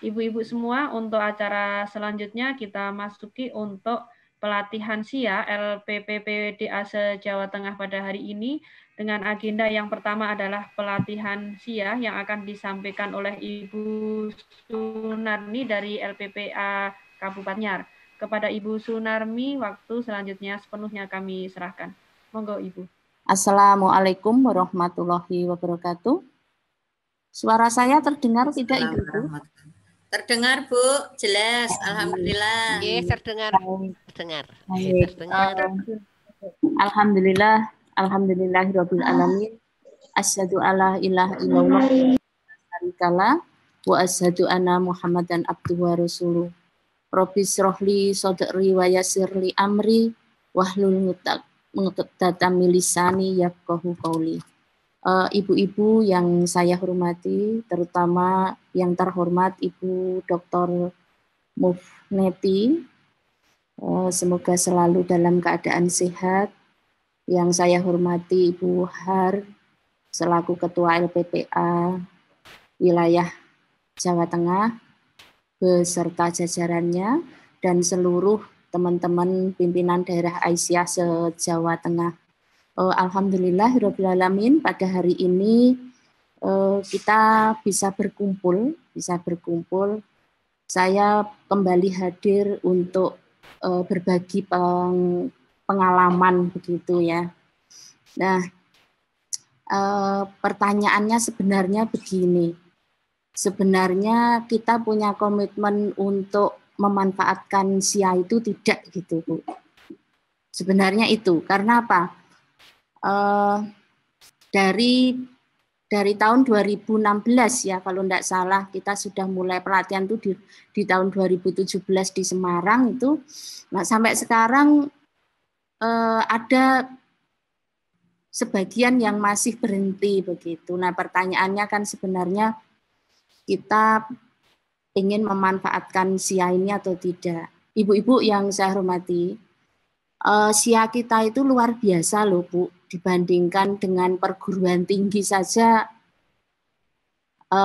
Ibu-ibu semua, untuk acara selanjutnya kita masuki untuk pelatihan SIA LPPPDA se-Jawa Tengah pada hari ini dengan agenda yang pertama adalah pelatihan SIA yang akan disampaikan oleh Ibu Sunarmi dari LPPA Kabupaten Anyar. Kepada Ibu Sunarmi, waktu selanjutnya sepenuhnya kami serahkan. Monggo Ibu. Assalamualaikum warahmatullahi wabarakatuh. Suara saya terdengar tidak Ibu? Terdengar Bu, jelas. Alhamdulillah. Iya, terdengar. Terdengar. Baik. Terdengar. Alhamdulillah, alhamdulillahirabbil alamin. Asyhadu alla ilaha illallah syarikalah wa asyhadu anna Muhammadan abduhu wa rasuluh. Rabbi shrahli sadri wa yassirli amri wahlul 'uqdatam min lisani yafqahu qauli. Ibu-ibu yang saya hormati, terutama yang terhormat Ibu Dr. Mufneti, semoga selalu dalam keadaan sehat. Yang saya hormati Ibu Har, selaku Ketua LPPA Wilayah Jawa Tengah, beserta jajarannya, dan seluruh teman-teman pimpinan daerah Aisyah se-Jawa Tengah. Alhamdulillahirrahmanirrahim, pada hari ini kita bisa berkumpul. Saya kembali hadir untuk berbagi pengalaman begitu ya. Nah, pertanyaannya sebenarnya begini. Sebenarnya kita punya komitmen untuk memanfaatkan SIA itu tidak gitu Bu. Sebenarnya itu karena apa? Dari tahun 2016 ya kalau tidak salah kita sudah mulai pelatihan itu di tahun 2017 di Semarang itu. Nah sampai sekarang ada sebagian yang masih berhenti begitu. Nah pertanyaannya kan sebenarnya kita ingin memanfaatkan SIA ini atau tidak. Ibu-ibu yang saya hormati, SIA kita itu luar biasa loh Bu. Dibandingkan dengan perguruan tinggi saja,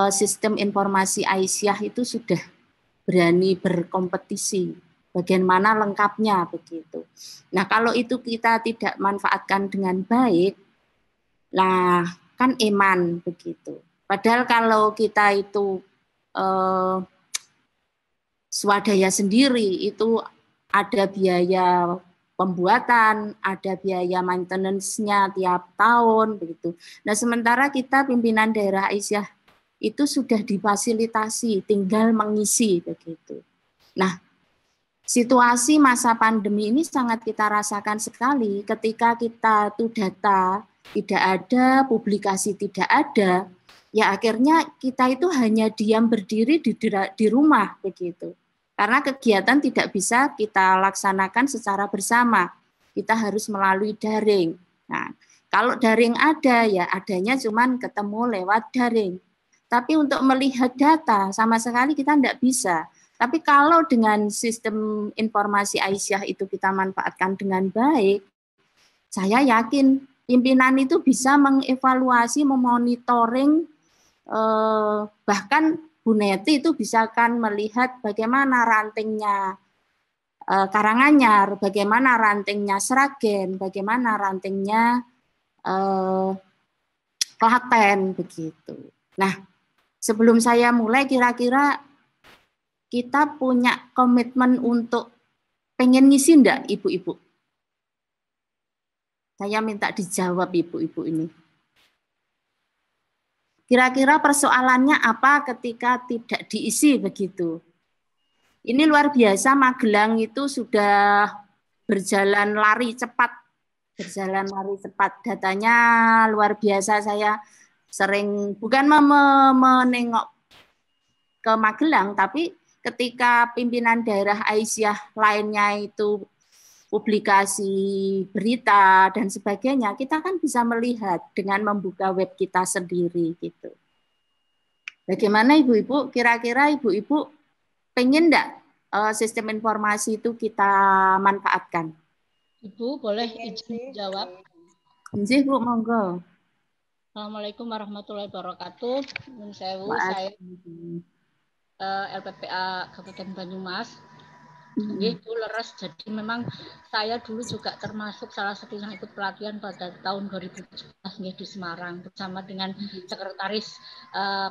sistem informasi Aisyah itu sudah berani berkompetisi. Bagaimana lengkapnya begitu. Nah kalau itu kita tidak manfaatkan dengan baik, nah kan eman begitu. Padahal kalau kita itu swadaya sendiri itu ada biaya pembuatan, ada biaya maintenance-nya tiap tahun begitu. Nah, sementara kita pimpinan daerah Aisyah itu sudah difasilitasi, tinggal mengisi begitu. Nah, situasi masa pandemi ini sangat kita rasakan sekali ketika kita tuh data tidak ada, publikasi tidak ada, ya akhirnya kita itu hanya diam berdiri di rumah begitu. Karena kegiatan tidak bisa kita laksanakan secara bersama. Kita harus melalui daring. Nah, kalau daring ada, ya adanya cuman ketemu lewat daring. Tapi untuk melihat data, sama sekali kita tidak bisa. Tapi kalau dengan sistem informasi Aisyah itu kita manfaatkan dengan baik, saya yakin pimpinan itu bisa mengevaluasi, memonitoring, bahkan Bu Neti itu bisa kan melihat bagaimana rantingnya Karanganyar, bagaimana rantingnya Sragen, bagaimana rantingnya Klaten begitu. Nah, sebelum saya mulai kira-kira kita punya komitmen untuk pengen ngisi enggak ibu-ibu? Saya minta dijawab ibu-ibu ini. Kira-kira persoalannya apa ketika tidak diisi begitu? Ini luar biasa, Magelang itu sudah berjalan lari cepat. Datanya luar biasa, saya sering, bukan menengok ke Magelang, tapi ketika pimpinan daerah Aisyah lainnya itu publikasi berita dan sebagainya, kita kan bisa melihat dengan membuka web kita sendiri gitu. Bagaimana ibu-ibu? Kira-kira ibu-ibu pengen enggak sistem informasi itu kita manfaatkan? Ibu boleh izin jawab? Izin Bu, monggo. Assalamualaikum warahmatullahi wabarakatuh. Nun sewu, saya LPPA Kabupaten Banyumas. Itu leres. Jadi memang saya dulu juga termasuk salah satu yang ikut pelatihan pada tahun 2017 di Semarang bersama dengan sekretaris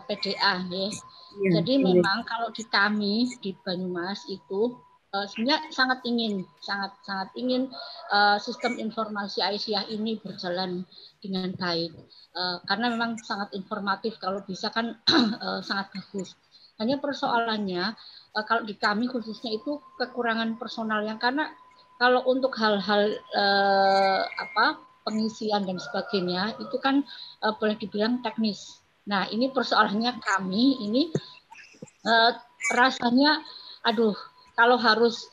PDA. Jadi memang kalau di kami di Banyumas itu sebenarnya sangat ingin sistem informasi Aisyah ini berjalan dengan baik karena memang sangat informatif, kalau bisa kan sangat bagus. Hanya persoalannya kalau di kami khususnya itu kekurangan personal yang, karena kalau untuk hal-hal pengisian dan sebagainya itu kan boleh dibilang teknis. Nah, ini persoalannya kami ini rasanya aduh, kalau harus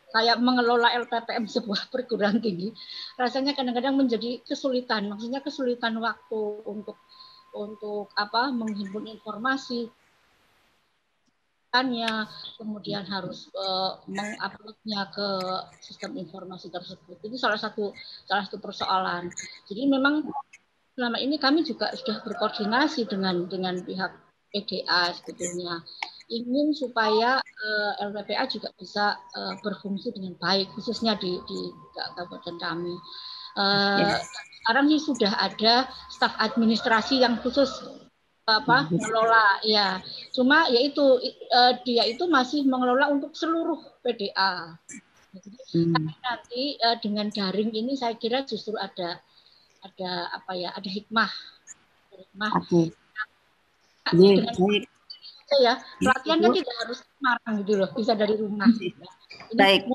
kayak mengelola LPPM sebuah perguruan tinggi, rasanya kadang-kadang menjadi kesulitan. Maksudnya kesulitan waktu untuk menghimpun informasi, kemudian harus menguploadnya ke sistem informasi tersebut. Itu salah satu persoalan. Jadi memang selama ini kami juga sudah berkoordinasi dengan pihak PDA sebetulnya, ingin supaya LPPA juga bisa berfungsi dengan baik, khususnya di kabupaten kami. Sekarang sih sudah ada staf administrasi yang khusus mengelola, ya. Cuma yaitu dia itu masih mengelola untuk seluruh PDA. Jadi nanti dengan daring ini saya kira justru ada hikmah. Oke. Ya, pelatihan kan tidak harus Semarang gitu loh, bisa dari rumah. Baik.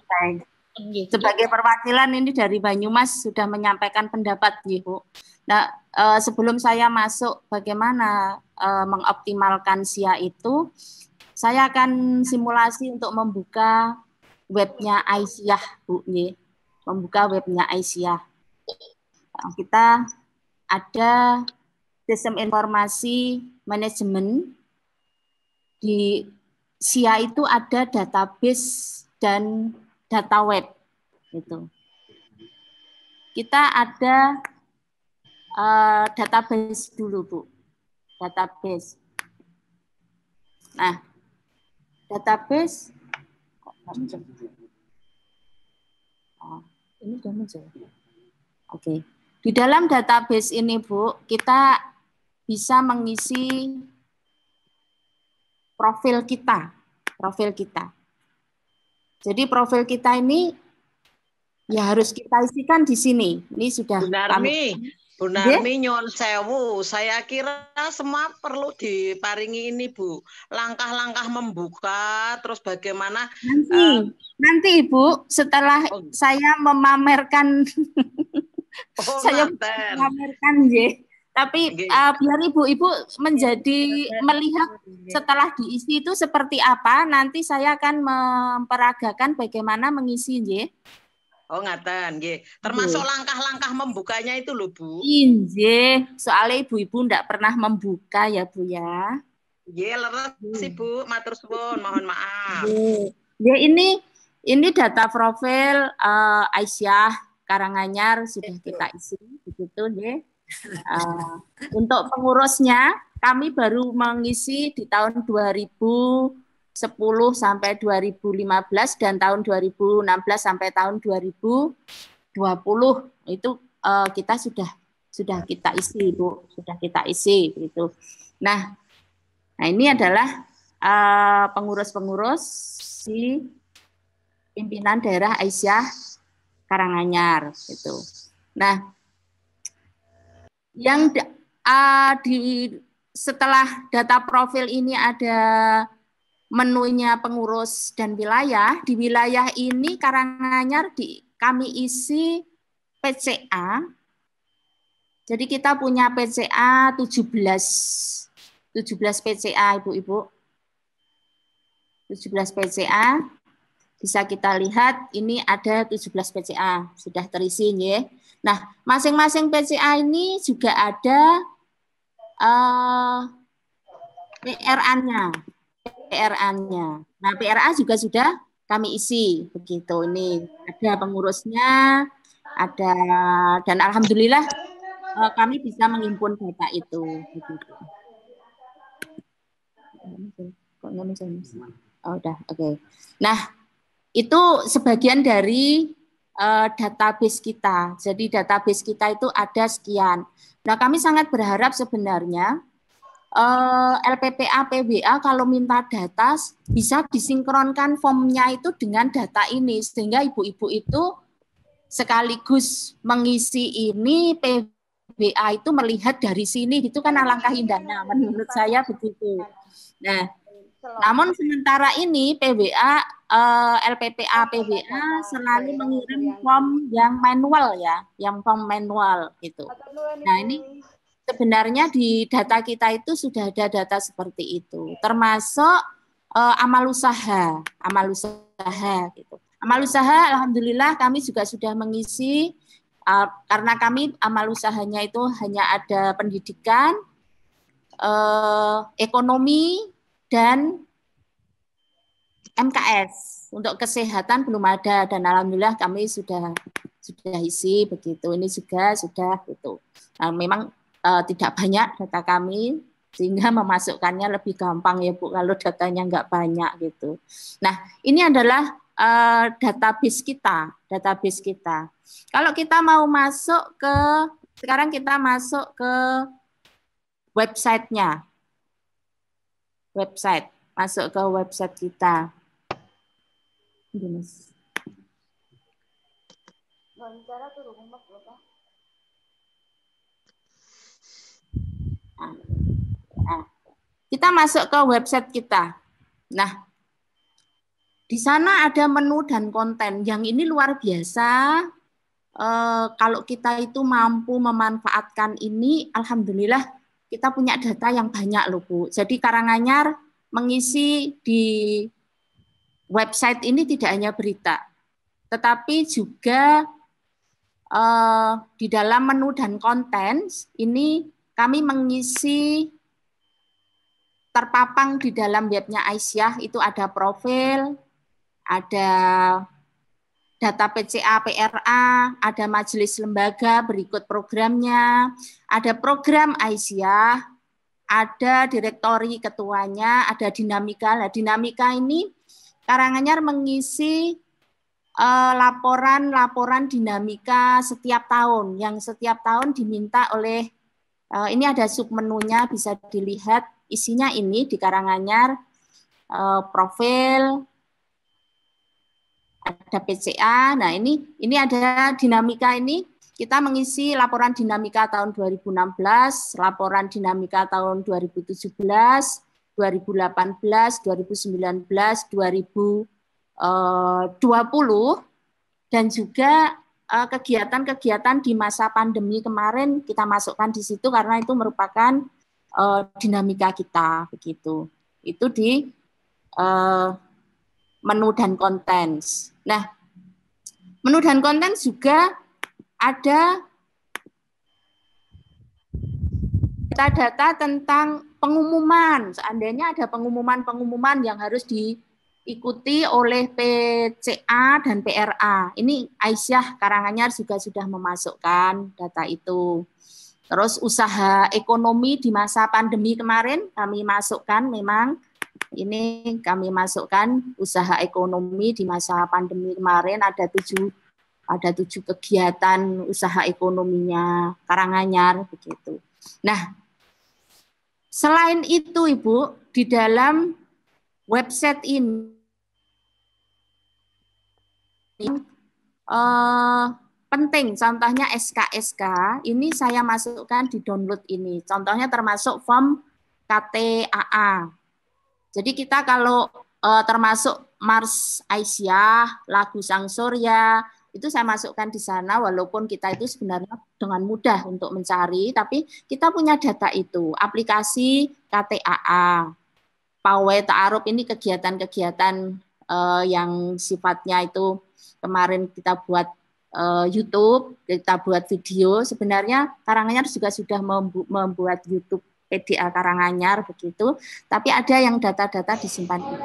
Sebagai perwakilan ini dari Banyumas sudah menyampaikan pendapat, Bu. Nah, sebelum saya masuk bagaimana mengoptimalkan SIA itu, saya akan simulasi untuk membuka webnya Aisyah, Bu. Membuka webnya Aisyah. Kita ada sistem informasi manajemen. Di SIA itu ada database dan data web. Gitu. Kita ada database dulu, Bu. Database. Nah, database. Ini sudah muncul. Oke. Di dalam database ini, Bu, kita bisa mengisi profil kita. Jadi profil kita ini ya harus kita isikan di sini. Ini sudah Bu Narmi nyuwun sewu, saya kira semua perlu diparingi ini, Bu. Langkah-langkah membuka, terus bagaimana nanti Ibu setelah saya memamerkan memamerkan tapi biar ibu menjadi melihat setelah diisi itu seperti apa, nanti saya akan memperagakan bagaimana mengisi, Oh ngaten, termasuk langkah-langkah membukanya itu loh, Bu. Soalnya ibu-ibu enggak pernah membuka ya, Bu ya. Leres sih, Bu, matur suwun, mohon maaf. Ini data profil Aisyah Karanganyar sudah kita isi, begitu, untuk pengurusnya kami baru mengisi di tahun 2010 sampai 2015 dan tahun 2016 sampai tahun 2020 itu kita sudah kita isi, Bu, sudah kita isi gitu. Nah ini adalah pengurus-pengurus si pimpinan daerah Aisyah Karanganyar gitu. Nah, yang setelah data profil ini ada menunya pengurus dan wilayah. Di wilayah ini Karanganyar kami isi PCA. Jadi kita punya PCA 17 PCA, Ibu-ibu. 17 PCA. Bisa kita lihat ini ada 17 PCA sudah terisi, ya. Nah, masing-masing PCA ini juga ada PRA-nya. Nah, PRA juga sudah kami isi begitu. Ini ada pengurusnya, ada, dan alhamdulillah kami bisa menghimpun data itu begitu. Kok nggak muncul? Oh, udah, oke. Nah, itu sebagian dari database kita. Jadi database kita itu ada sekian. Nah, kami sangat berharap sebenarnya LPPA, PBA kalau minta data bisa disinkronkan formnya itu dengan data ini sehingga ibu-ibu itu sekaligus mengisi ini PBA itu melihat dari sini itu kan alangkah indahnya menurut saya begitu. Nah, namun sementara ini PBA, LPPA, PBA selalu mengirim form yang manual ya, yang form manual gitu. Nah ini sebenarnya di data kita itu sudah ada data seperti itu, termasuk amal usaha gitu. Amal usaha, alhamdulillah kami juga sudah mengisi karena kami amal usahanya itu hanya ada pendidikan, ekonomi dan MKS. Untuk kesehatan belum ada dan alhamdulillah kami sudah isi begitu. Ini juga sudah gitu. Nah, memang tidak banyak data kami sehingga memasukkannya lebih gampang ya Bu kalau datanya nggak banyak gitu. Nah, ini adalah database kita. Kalau kita mau masuk ke sekarang kita masuk ke websitenya. Masuk ke website kita. Kita masuk ke website kita. Nah, di sana ada menu dan konten. Yang ini luar biasa. Kalau kita itu mampu memanfaatkan ini, alhamdulillah kita punya data yang banyak loh Bu. Jadi Karanganyar mengisi di website ini tidak hanya berita, tetapi juga di dalam menu dan konten ini kami mengisi terpapang di dalam webnya Aisyah itu ada profil, ada data PCA, PRA, ada majelis lembaga, berikut programnya, ada program Aisyah, ada direktori ketuanya, ada dinamika. Nah, dinamika ini Karanganyar mengisi laporan dinamika setiap tahun, yang setiap tahun diminta oleh, ini ada submenunya bisa dilihat, isinya ini di Karanganyar, profil, ada PCA. Nah, ini ada dinamika ini. Kita mengisi laporan dinamika tahun 2016, laporan dinamika tahun 2017, 2018, 2019, 2020, dan juga kegiatan-kegiatan di masa pandemi kemarin kita masukkan di situ karena itu merupakan dinamika kita begitu. Itu di menu dan konten. Nah, menu dan konten juga ada data-data tentang pengumuman. Seandainya ada pengumuman-pengumuman yang harus diikuti oleh PCA dan PRA. Ini Aisyah Karanganyar juga sudah memasukkan data itu. Terus usaha ekonomi di masa pandemi kemarin kami masukkan memang. Ini kami masukkan usaha ekonomi di masa pandemi kemarin ada 7 kegiatan usaha ekonominya Karanganyar begitu. Nah, selain itu Ibu, di dalam website ini penting, contohnya SK ini saya masukkan di download ini. Contohnya termasuk form KTAA. Jadi kita kalau termasuk Mars Aisyah, lagu Sang Surya, itu saya masukkan di sana walaupun kita itu sebenarnya dengan mudah untuk mencari, tapi kita punya data itu. Aplikasi KTAA, Pawai Ta'aruf ini kegiatan-kegiatan yang sifatnya itu kemarin kita buat YouTube, kita buat video. Sebenarnya Karanganyar juga sudah membuat YouTube PDA Karanganyar begitu, tapi ada yang data-data disimpan itu.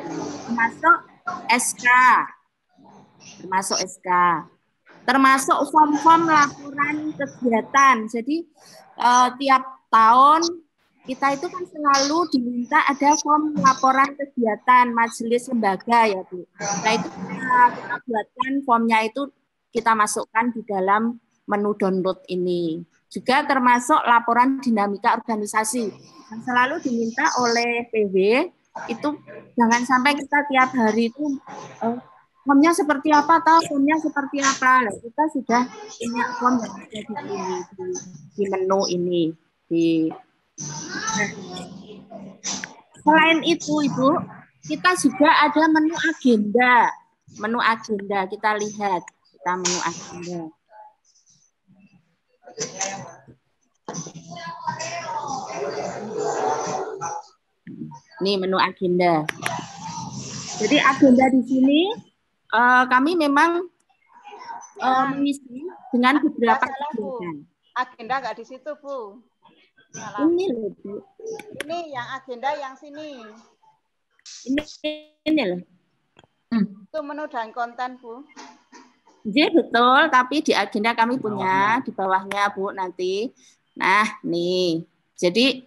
Termasuk SK, termasuk form-form laporan kegiatan. Jadi tiap tahun kita itu kan selalu diminta ada form laporan kegiatan majelis lembaga ya Bu. Nah itu kita buatkan formnya itu kita masukkan di dalam menu download ini. Juga termasuk laporan dinamika organisasi yang selalu diminta oleh PW itu jangan sampai kita tiap hari itu formnya seperti apa atau formnya seperti apa. Nah, kita sudah punya form yang ada di sini di menu ini di. Nah, selain itu, Ibu, kita juga ada menu agenda. Menu agenda, kita lihat. Kita menu agenda. Ini menu agenda. Jadi agenda di sini kami memang mengisi dengan beberapa kegiatan. Agenda nggak di situ, Bu. Salah. Ini loh, Bu. Ini yang agenda yang sini. Ini loh. Itu menu dan konten, Bu. Iya betul, tapi di agenda kami punya di bawahnya Bu nanti. Nah, nih. Jadi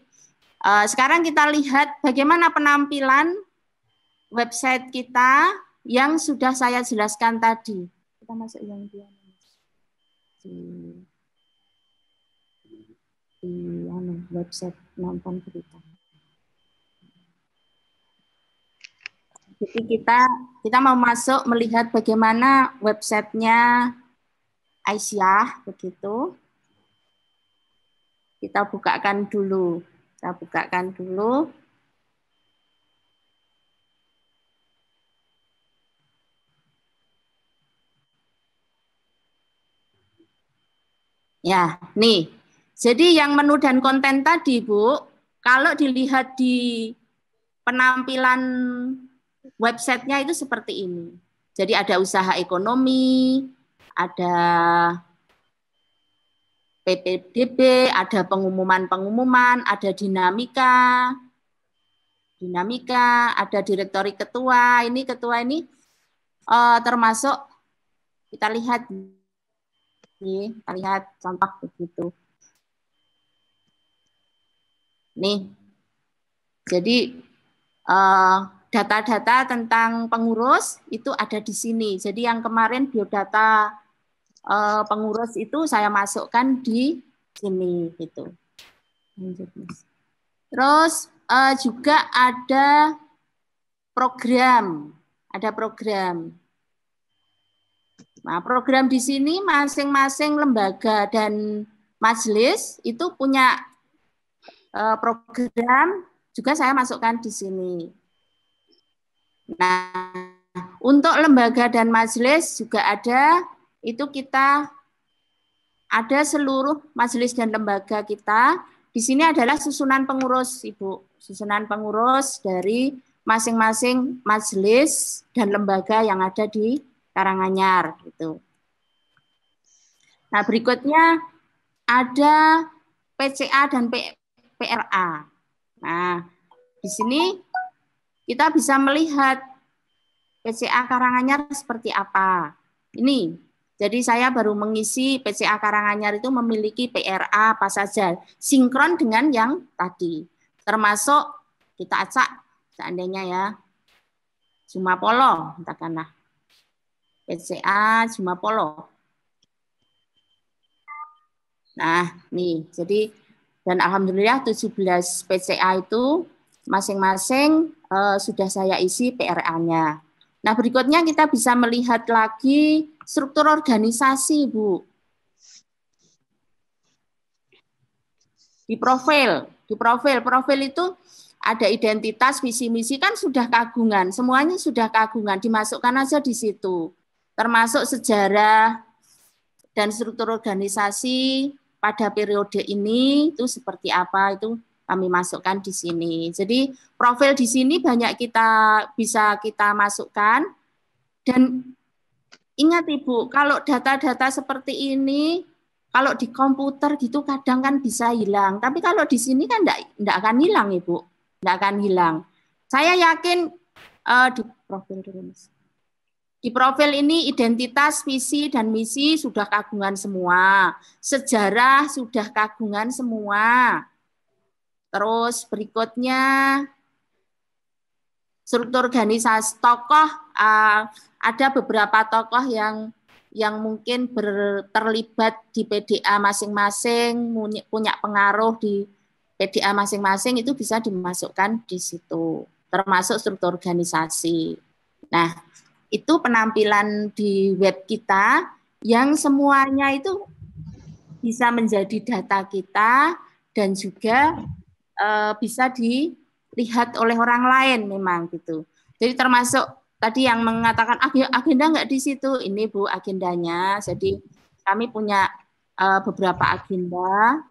sekarang kita lihat bagaimana penampilan website kita yang sudah saya jelaskan tadi. Kita masuk yang dia di website nonton berita. Jadi kita mau masuk melihat bagaimana websitenya Aisyah begitu. Kita bukakan dulu. Kita bukakan dulu. Ya, nih. Jadi yang menu dan konten tadi, Bu, kalau dilihat di penampilan websitenya itu seperti ini. Jadi ada usaha ekonomi, ada PPDB, ada pengumuman-pengumuman, ada dinamika, ada direktori ketua. Ini ketua ini termasuk kita lihat nih, kita lihat contoh begitu. Nih, jadi data-data tentang pengurus itu ada di sini. Jadi yang kemarin biodata pengurus itu saya masukkan di sini gitu. Terus juga ada program, Nah, program di sini masing-masing lembaga dan majelis itu punya program, juga saya masukkan di sini. Nah, untuk lembaga dan majelis juga ada, itu kita ada seluruh majelis dan lembaga kita. Di sini adalah susunan pengurus, Ibu. Susunan pengurus dari masing-masing majelis dan lembaga yang ada di Karanganyar. Gitu. Nah, berikutnya ada PCA dan PRA. Nah, di sini kita bisa melihat PCA Karanganyar seperti apa. Ini, jadi saya baru mengisi PCA Karanganyar itu memiliki PRA apa saja, sinkron dengan yang tadi. Termasuk kita acak seandainya ya, Jumapolo, katakanlah. PCA Jumapolo. Nah, nih, jadi dan alhamdulillah 17 PCA itu masing-masing sudah saya isi PRA-nya. Nah, berikutnya kita bisa melihat lagi struktur organisasi, Bu. Di profil itu ada identitas, visi misi kan sudah kagungan, semuanya sudah kagungan, dimasukkan aja di situ. Termasuk sejarah dan struktur organisasi pada periode ini itu seperti apa itu kami masukkan di sini. Jadi profil di sini banyak bisa kita masukkan. Dan ingat Ibu, kalau data-data seperti ini, kalau di komputer gitu kadang kan bisa hilang. Tapi kalau di sini kan enggak akan hilang Ibu, enggak akan hilang. Saya yakin di profil dulu Mas. Di profil ini identitas, visi, dan misi sudah kagungan semua. Sejarah sudah kagungan semua. Terus berikutnya struktur organisasi tokoh, ada beberapa tokoh yang mungkin terlibat di PDA masing-masing, punya pengaruh di PDA masing-masing, itu bisa dimasukkan di situ, termasuk struktur organisasi. Nah, itu penampilan di web kita yang semuanya itu bisa menjadi data kita dan juga bisa dilihat oleh orang lain memang gitu. Jadi termasuk tadi yang mengatakan agenda nggak di situ, ini Bu agendanya. Jadi kami punya beberapa agenda.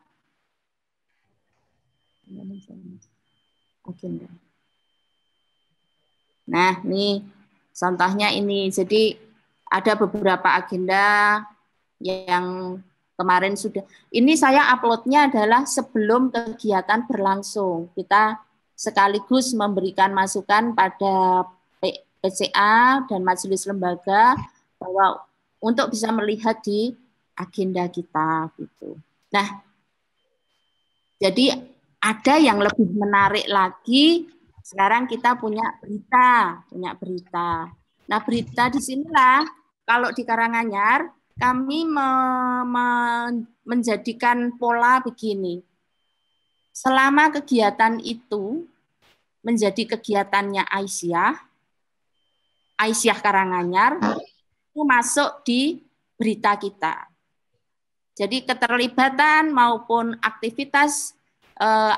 Nah, nih contohnya ini. Jadi ada beberapa agenda yang kemarin sudah. Ini saya uploadnya adalah sebelum kegiatan berlangsung. Kita sekaligus memberikan masukan pada PCA dan majelis lembaga bahwa untuk bisa melihat di agenda kita gitu. Nah, jadi ada yang lebih menarik lagi. Sekarang kita punya berita. Nah, berita di sinilah kalau di Karanganyar kami menjadikan pola begini. Selama kegiatan itu menjadi kegiatannya Aisyah Karanganyar, itu masuk di berita kita. Jadi keterlibatan maupun aktivitas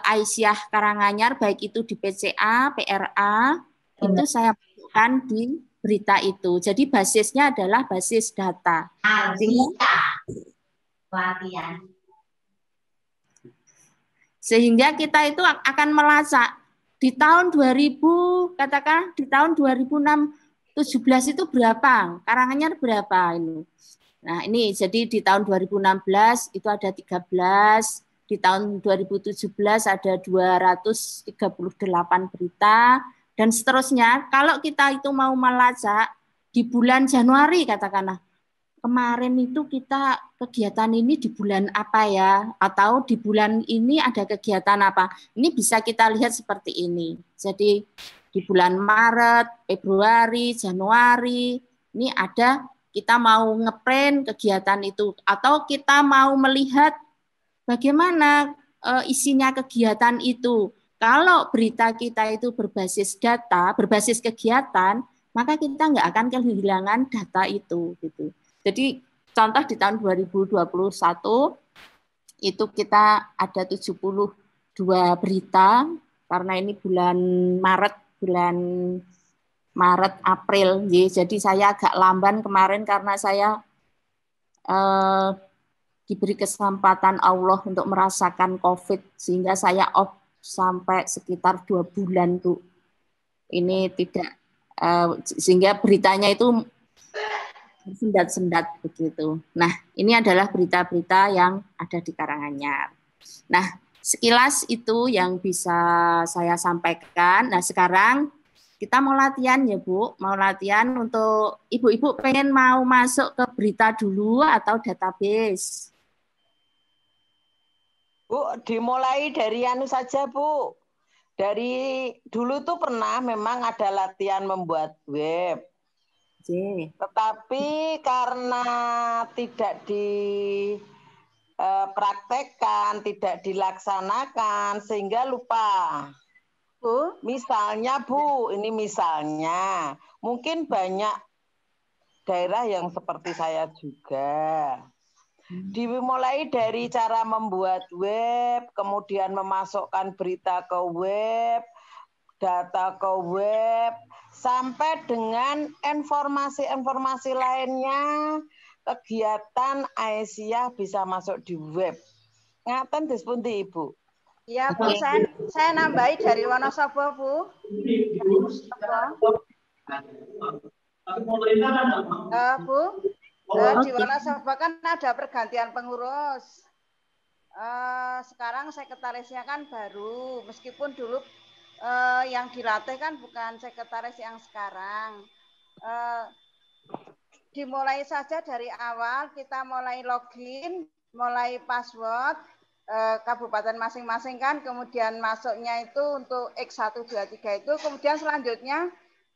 Aisyah Karanganyar, baik itu di PCA, PRA, itu saya masukkan di berita itu. Jadi basisnya adalah basis data. Sehingga kita itu akan melacak di tahun 2000, katakan di tahun 2017 itu berapa? Karanganyar berapa ini? Nah, ini jadi di tahun 2016 itu ada 13, di tahun 2017 ada 238 berita, dan seterusnya. Kalau kita itu mau melacak di bulan Januari katakanlah, kemarin itu kita kegiatan ini di bulan apa ya, atau di bulan ini ada kegiatan apa. Ini bisa kita lihat seperti ini. Jadi di bulan Maret, Februari, Januari, ini ada kita mau ngeprint kegiatan itu, atau kita mau melihat bagaimana isinya kegiatan itu. Kalau berita kita itu berbasis data, berbasis kegiatan, maka kita nggak akan kehilangan data itu. Gitu. Jadi contoh di tahun 2021 itu kita ada 72 berita, karena ini bulan Maret, April. Jadi saya agak lamban kemarin karena saya diberi kesempatan Allah untuk merasakan COVID, sehingga saya off sampai sekitar 2 bulan, Bu. Ini tidak, sehingga beritanya itu sendat-sendat begitu. Nah, ini adalah berita-berita yang ada di Karanganyar. Nah, sekilas itu yang bisa saya sampaikan. Nah, sekarang kita mau latihan ya, Bu. Mau latihan untuk ibu-ibu pengen mau masuk ke berita dulu atau database? Bu, dimulai dari anu saja, Bu. Dari dulu tuh pernah memang ada latihan membuat web. Tetapi karena tidak dipraktekkan, tidak dilaksanakan, sehingga lupa. Bu, misalnya Bu, ini misalnya, mungkin banyak daerah yang seperti saya juga. Dimulai dari cara membuat web, kemudian memasukkan berita ke web, data ke web, sampai dengan informasi-informasi lainnya, kegiatan Aisyah bisa masuk di web. Ngaten dispunti Ibu? Iya Bu, saya nambahi dari Wonosobo Bu. Bu, di Wonosobo kan ada pergantian pengurus. Sekarang sekretarisnya kan baru, meskipun dulu yang dilatih kan bukan sekretaris yang sekarang. Dimulai saja dari awal, kita mulai login, mulai password, kabupaten masing-masing kan, kemudian masuknya itu untuk X1, 2, 3 itu, kemudian selanjutnya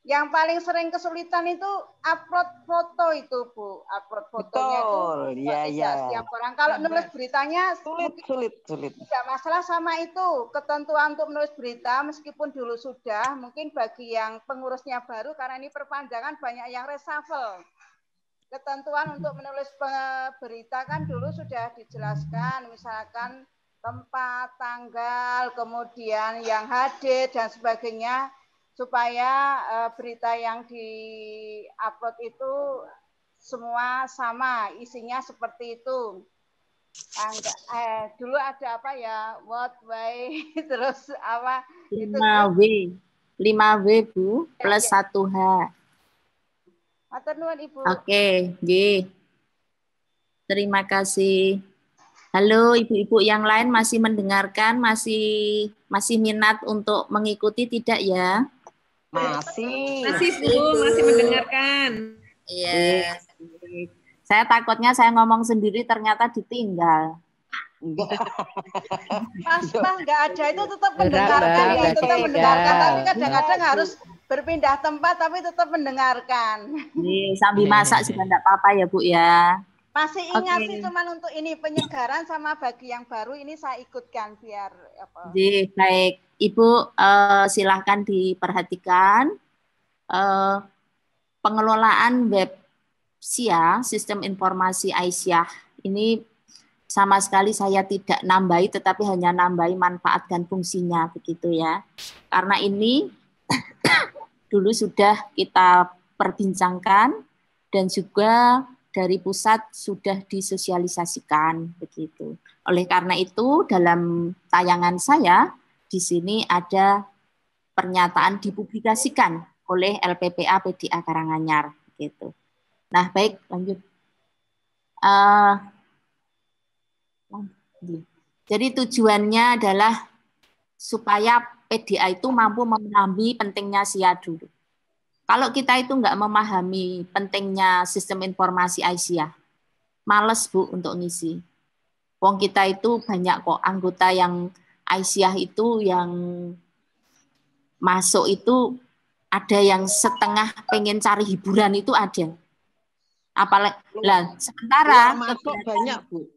yang paling sering kesulitan itu upload foto itu Bu, upload fotonya itu tidak setiap orang. Kalau nulis beritanya sulit. Tidak masalah sama itu, ketentuan untuk menulis berita meskipun dulu sudah, mungkin bagi yang pengurusnya baru karena ini perpanjangan banyak yang reshuffle. Ketentuan untuk menulis berita kan dulu sudah dijelaskan, misalkan tempat, tanggal, kemudian yang hadir dan sebagainya, supaya berita yang di-upload itu semua sama, isinya seperti itu. Dulu ada apa ya, what, why, terus apa? 5W, 5W Bu, plus 1H. Matur nuwun Ibu. Oke, nggih. Terima kasih. Halo ibu-ibu yang lain masih mendengarkan, masih minat untuk mengikuti tidak ya? Masih Bu, masih mendengarkan. Iya. Saya takutnya saya ngomong sendiri ternyata ditinggal. Pas nggak ada itu tetap mendengarkan, ya, tetap mendengarkan, tapi kadang-kadang harus berpindah tempat tapi tetap mendengarkan. Sambil masak juga enggak apa-apa ya Bu ya. Masih ingat sih, cuman untuk ini penyegaran sama bagi yang baru ini saya ikutkan biar apa. Baik, Ibu silahkan diperhatikan pengelolaan web SIA, Sistem Informasi Aisyah ini sama sekali saya tidak nambahi, tetapi hanya nambahi manfaat dan fungsinya begitu ya. Karena ini dulu sudah kita perbincangkan dan juga dari pusat sudah disosialisasikan begitu. Oleh karena itu dalam tayangan saya di sini ada pernyataan dipublikasikan oleh LPPA PDA Karanganyar gitu. Nah, baik lanjut. Jadi tujuannya adalah supaya PDA itu mampu memahami pentingnya SIA dulu. Kalau kita itu nggak memahami pentingnya sistem informasi Aisyah, males Bu untuk ngisi. Wong kita itu banyak kok anggota yang Aisyah itu yang masuk itu ada yang setengah pengen cari hiburan itu ada. Apalagi lah sementara masuk banyak Bu.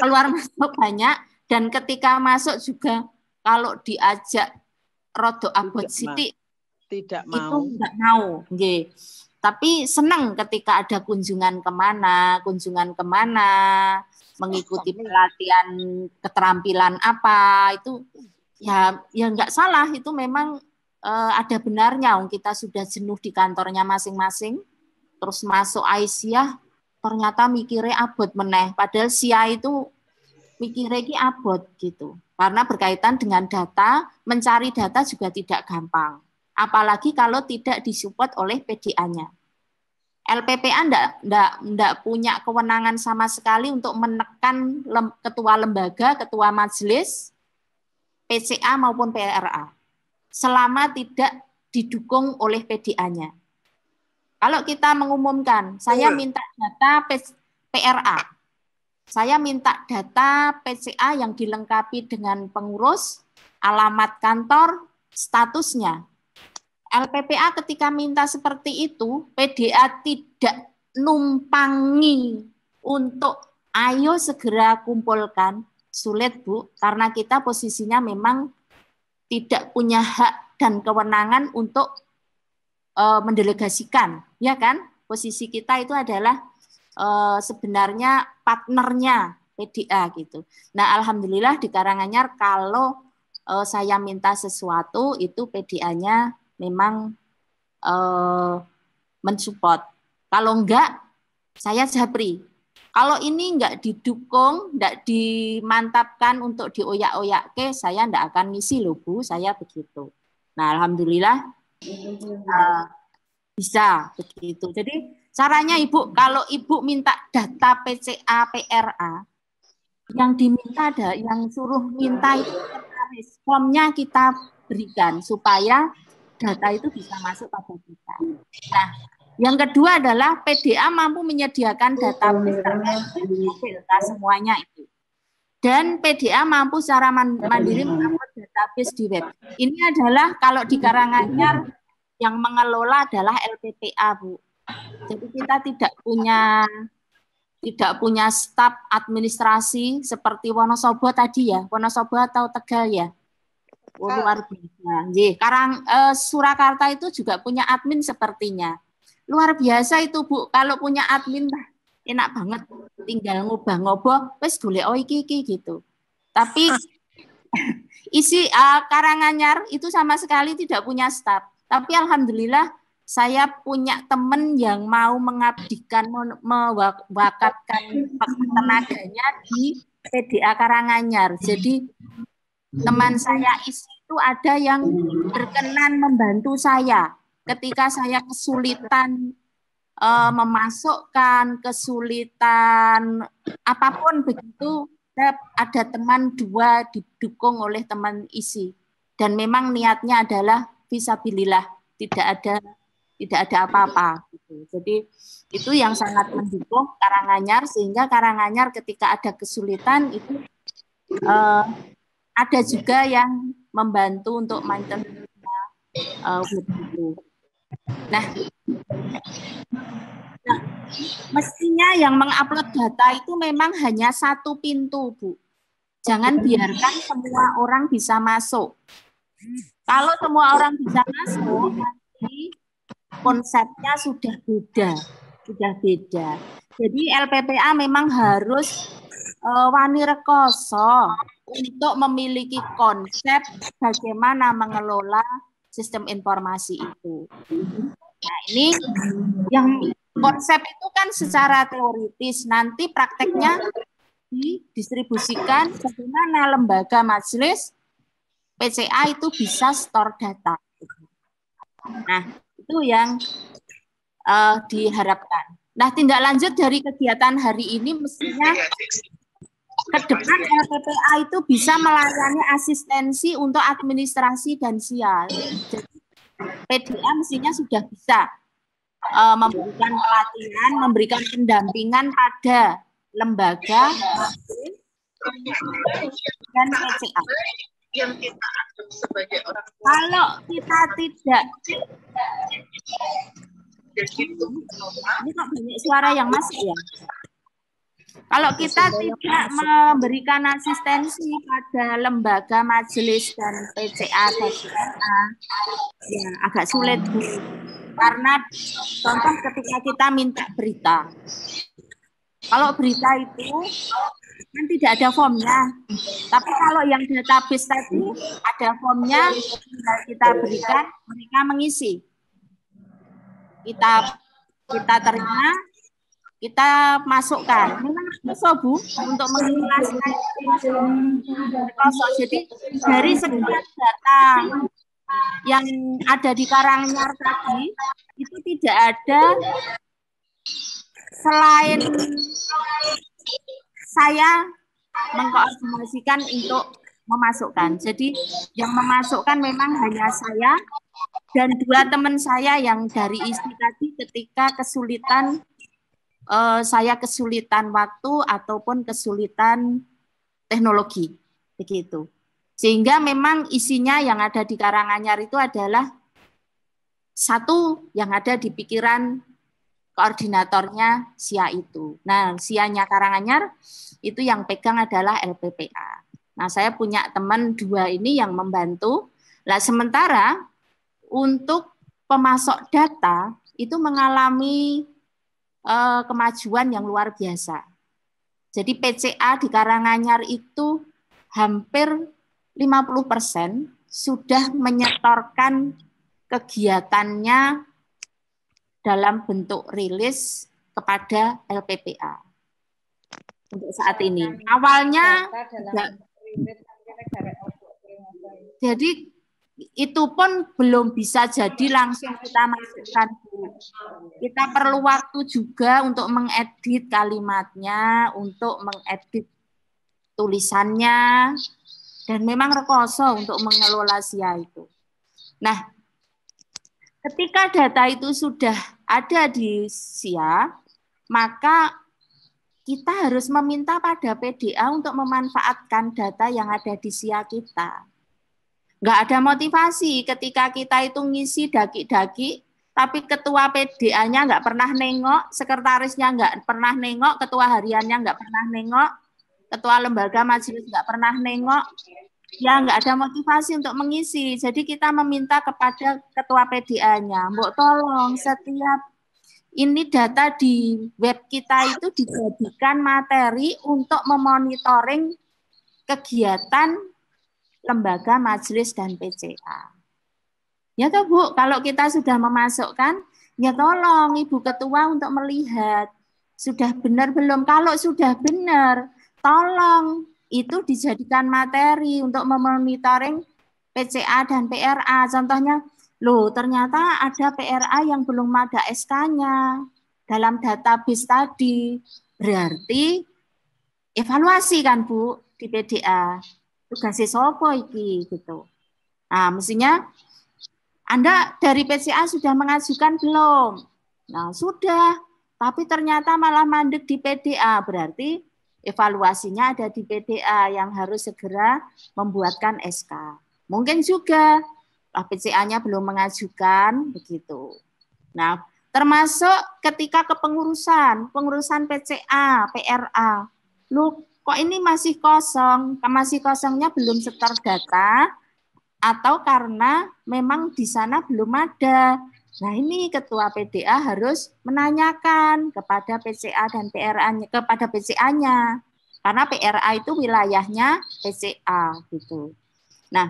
Keluar masuk banyak dan ketika masuk juga kalau diajak rodo abot sithik tidak mau. Itu enggak mau, nggih. Tapi senang ketika ada kunjungan kemana, mengikuti pelatihan keterampilan apa itu ya enggak salah, itu memang ada benarnya. Kita sudah jenuh di kantornya masing-masing, terus masuk Aisyah ternyata mikirnya abot meneh, padahal SIA itu mikirnya ki abot gitu. Karena berkaitan dengan data, mencari data juga tidak gampang. Apalagi kalau tidak disupport oleh PDA-nya. LPPA enggak punya kewenangan sama sekali untuk menekan ketua lembaga, ketua majelis, PCA maupun PRA. Selama tidak didukung oleh PDA-nya. Kalau kita mengumumkan, saya minta data PRA, saya minta data PCA yang dilengkapi dengan pengurus, alamat kantor, statusnya. LPPA ketika minta seperti itu, PDA tidak numpangi untuk ayo segera kumpulkan. Sulit Bu, karena kita posisinya memang tidak punya hak dan kewenangan untuk mendelegasikan, ya kan? Posisi kita itu adalah sebenarnya partnernya PDA gitu. Nah, alhamdulillah di Karanganyar kalau saya minta sesuatu itu PDA-nya memang mensupport. Kalau enggak, saya japri. Kalau ini enggak didukung, enggak dimantapkan untuk dioyak-oyak, saya enggak akan ngisi loh Bu, saya begitu. Nah, alhamdulillah bisa begitu. Jadi caranya Ibu, kalau Ibu minta data PCA, PRA, yang diminta ada, yang suruh minta itu formnya kita berikan supaya data itu bisa masuk pada kita. Nah, Yang kedua adalah PDA mampu menyediakan database terkait delta semuanya itu. Dan PDA mampu secara mandiri mengupload database di web. Ini adalah kalau di Karanganyar yang mengelola adalah LPPA, Bu. Jadi kita tidak punya staf administrasi seperti Wonosobo tadi ya, Wonosobo atau Tegal ya. Luar biasa. Surakarta itu juga punya admin sepertinya. Luar biasa itu, Bu. Kalau punya admin enak banget, tinggal ngubah-ngubah wes golek iki gitu. Tapi isi Karanganyar itu sama sekali tidak punya staf. Tapi alhamdulillah saya punya teman yang mau mengabdikan, mewakafkan tenaganya di PDA Karanganyar. Jadi teman saya isi itu ada yang berkenan membantu saya ketika saya kesulitan memasukkan, kesulitan apapun begitu, ada teman dua didukung oleh teman isi. Dan memang niatnya adalah fisabilillah, tidak ada apa-apa. Jadi itu yang sangat mendukung Karanganyar, sehingga Karanganyar ketika ada kesulitan itu ada juga yang membantu untuk maintenance begitu. Nah, mestinya yang mengupload data itu memang hanya satu pintu, Bu. Jangan biarkan semua orang bisa masuk. Kalau semua orang bisa masuk, nanti konsepnya sudah beda. Jadi LPPA memang harus wani rekoso untuk memiliki konsep bagaimana mengelola sistem informasi itu. Nah, ini yang konsep itu kan secara teoritis, nanti prakteknya didistribusikan bagaimana lembaga majelis PCA itu bisa store data. Nah, itu yang diharapkan. Nah, tindak lanjut dari kegiatan hari ini mestinya ke depan LPPA itu bisa melayani asistensi untuk administrasi dan SIA. Jadi PDA mestinya sudah bisa memberikan pelatihan, memberikan pendampingan pada lembaga dan PCA. Yang kita anggap sebagai orang tua. Kalau kita tidak, ini kok banyak suara yang masuk ya? Kalau kita tidak memberikan asistensi pada lembaga majelis dan PCA dan PCA, ya agak sulit, Bu. Karena contoh ketika kita minta berita, kalau berita itu kan tidak ada formnya, tapi kalau yang database tadi ada formnya, kita berikan, mereka mengisi. Kita terima, kita masukkan. Memang susah, Bu, untuk mengikhlaskan. Jadi dari sekian data yang ada di Karanganyar tadi, itu tidak ada selain saya mengkoordinasikan untuk memasukkan. Jadi yang memasukkan memang hanya saya dan dua teman saya yang dari ISI tadi ketika kesulitan, saya kesulitan waktu ataupun kesulitan teknologi, begitu. Sehingga memang isinya yang ada di Karanganyar itu adalah satu yang ada di pikiran koordinatornya SIA itu. Nah, SIA-nya Karanganyar itu yang pegang adalah LPPA. Nah, saya punya teman dua ini yang membantu. Nah, sementara untuk pemasok data itu mengalami kemajuan yang luar biasa. Jadi PCA di Karanganyar itu hampir 50% sudah menyetorkan kegiatannya dalam bentuk rilis kepada LPPA untuk saat ini. Awalnya jadi itu pun belum bisa jadi langsung kita masukkan. Kita perlu waktu juga untuk mengedit kalimatnya, untuk mengedit tulisannya, dan memang rekoso untuk mengelola SIA itu. Nah, Ketika data itu sudah ada di SIA, maka kita harus meminta pada PDA untuk memanfaatkan data yang ada di SIA kita. Nggak ada motivasi ketika kita itu ngisi daki-daki, tapi ketua PDA-nya nggak pernah nengok, sekretarisnya nggak pernah nengok, ketua hariannya nggak pernah nengok, ketua lembaga majelis nggak pernah nengok, ya nggak ada motivasi untuk mengisi. Jadi kita meminta kepada ketua PDA-nya, Mbok tolong setiap ini data di web kita itu dijadikan materi untuk memonitoring kegiatan lembaga, majelis, dan PCA. Ya toh Bu, kalau kita sudah memasukkan, ya tolong Ibu Ketua untuk melihat sudah benar belum. Kalau sudah benar, tolong itu dijadikan materi untuk memonitoring PCA dan PRA. Contohnya, loh ternyata ada PRA yang belum ada SK-nya dalam database tadi. Berarti evaluasi kan Bu di PDA. Tugasnya sopo iki gitu. Nah, mestinya Anda dari PCA sudah mengajukan belum? Nah, sudah. Tapi ternyata malah mandek di PDA. Berarti evaluasinya ada di PDA yang harus segera membuatkan SK. Mungkin juga PCA-nya belum mengajukan, begitu. Nah, termasuk ketika kepengurusan PCA, PRA. Loh, kok ini masih kosong? Masih kosongnya belum setor data, atau karena memang di sana belum ada. Nah, ini ketua PDA harus menanyakan kepada PCA dan PRA-nya, kepada PCA-nya. Karena PRA itu wilayahnya PCA gitu. Nah,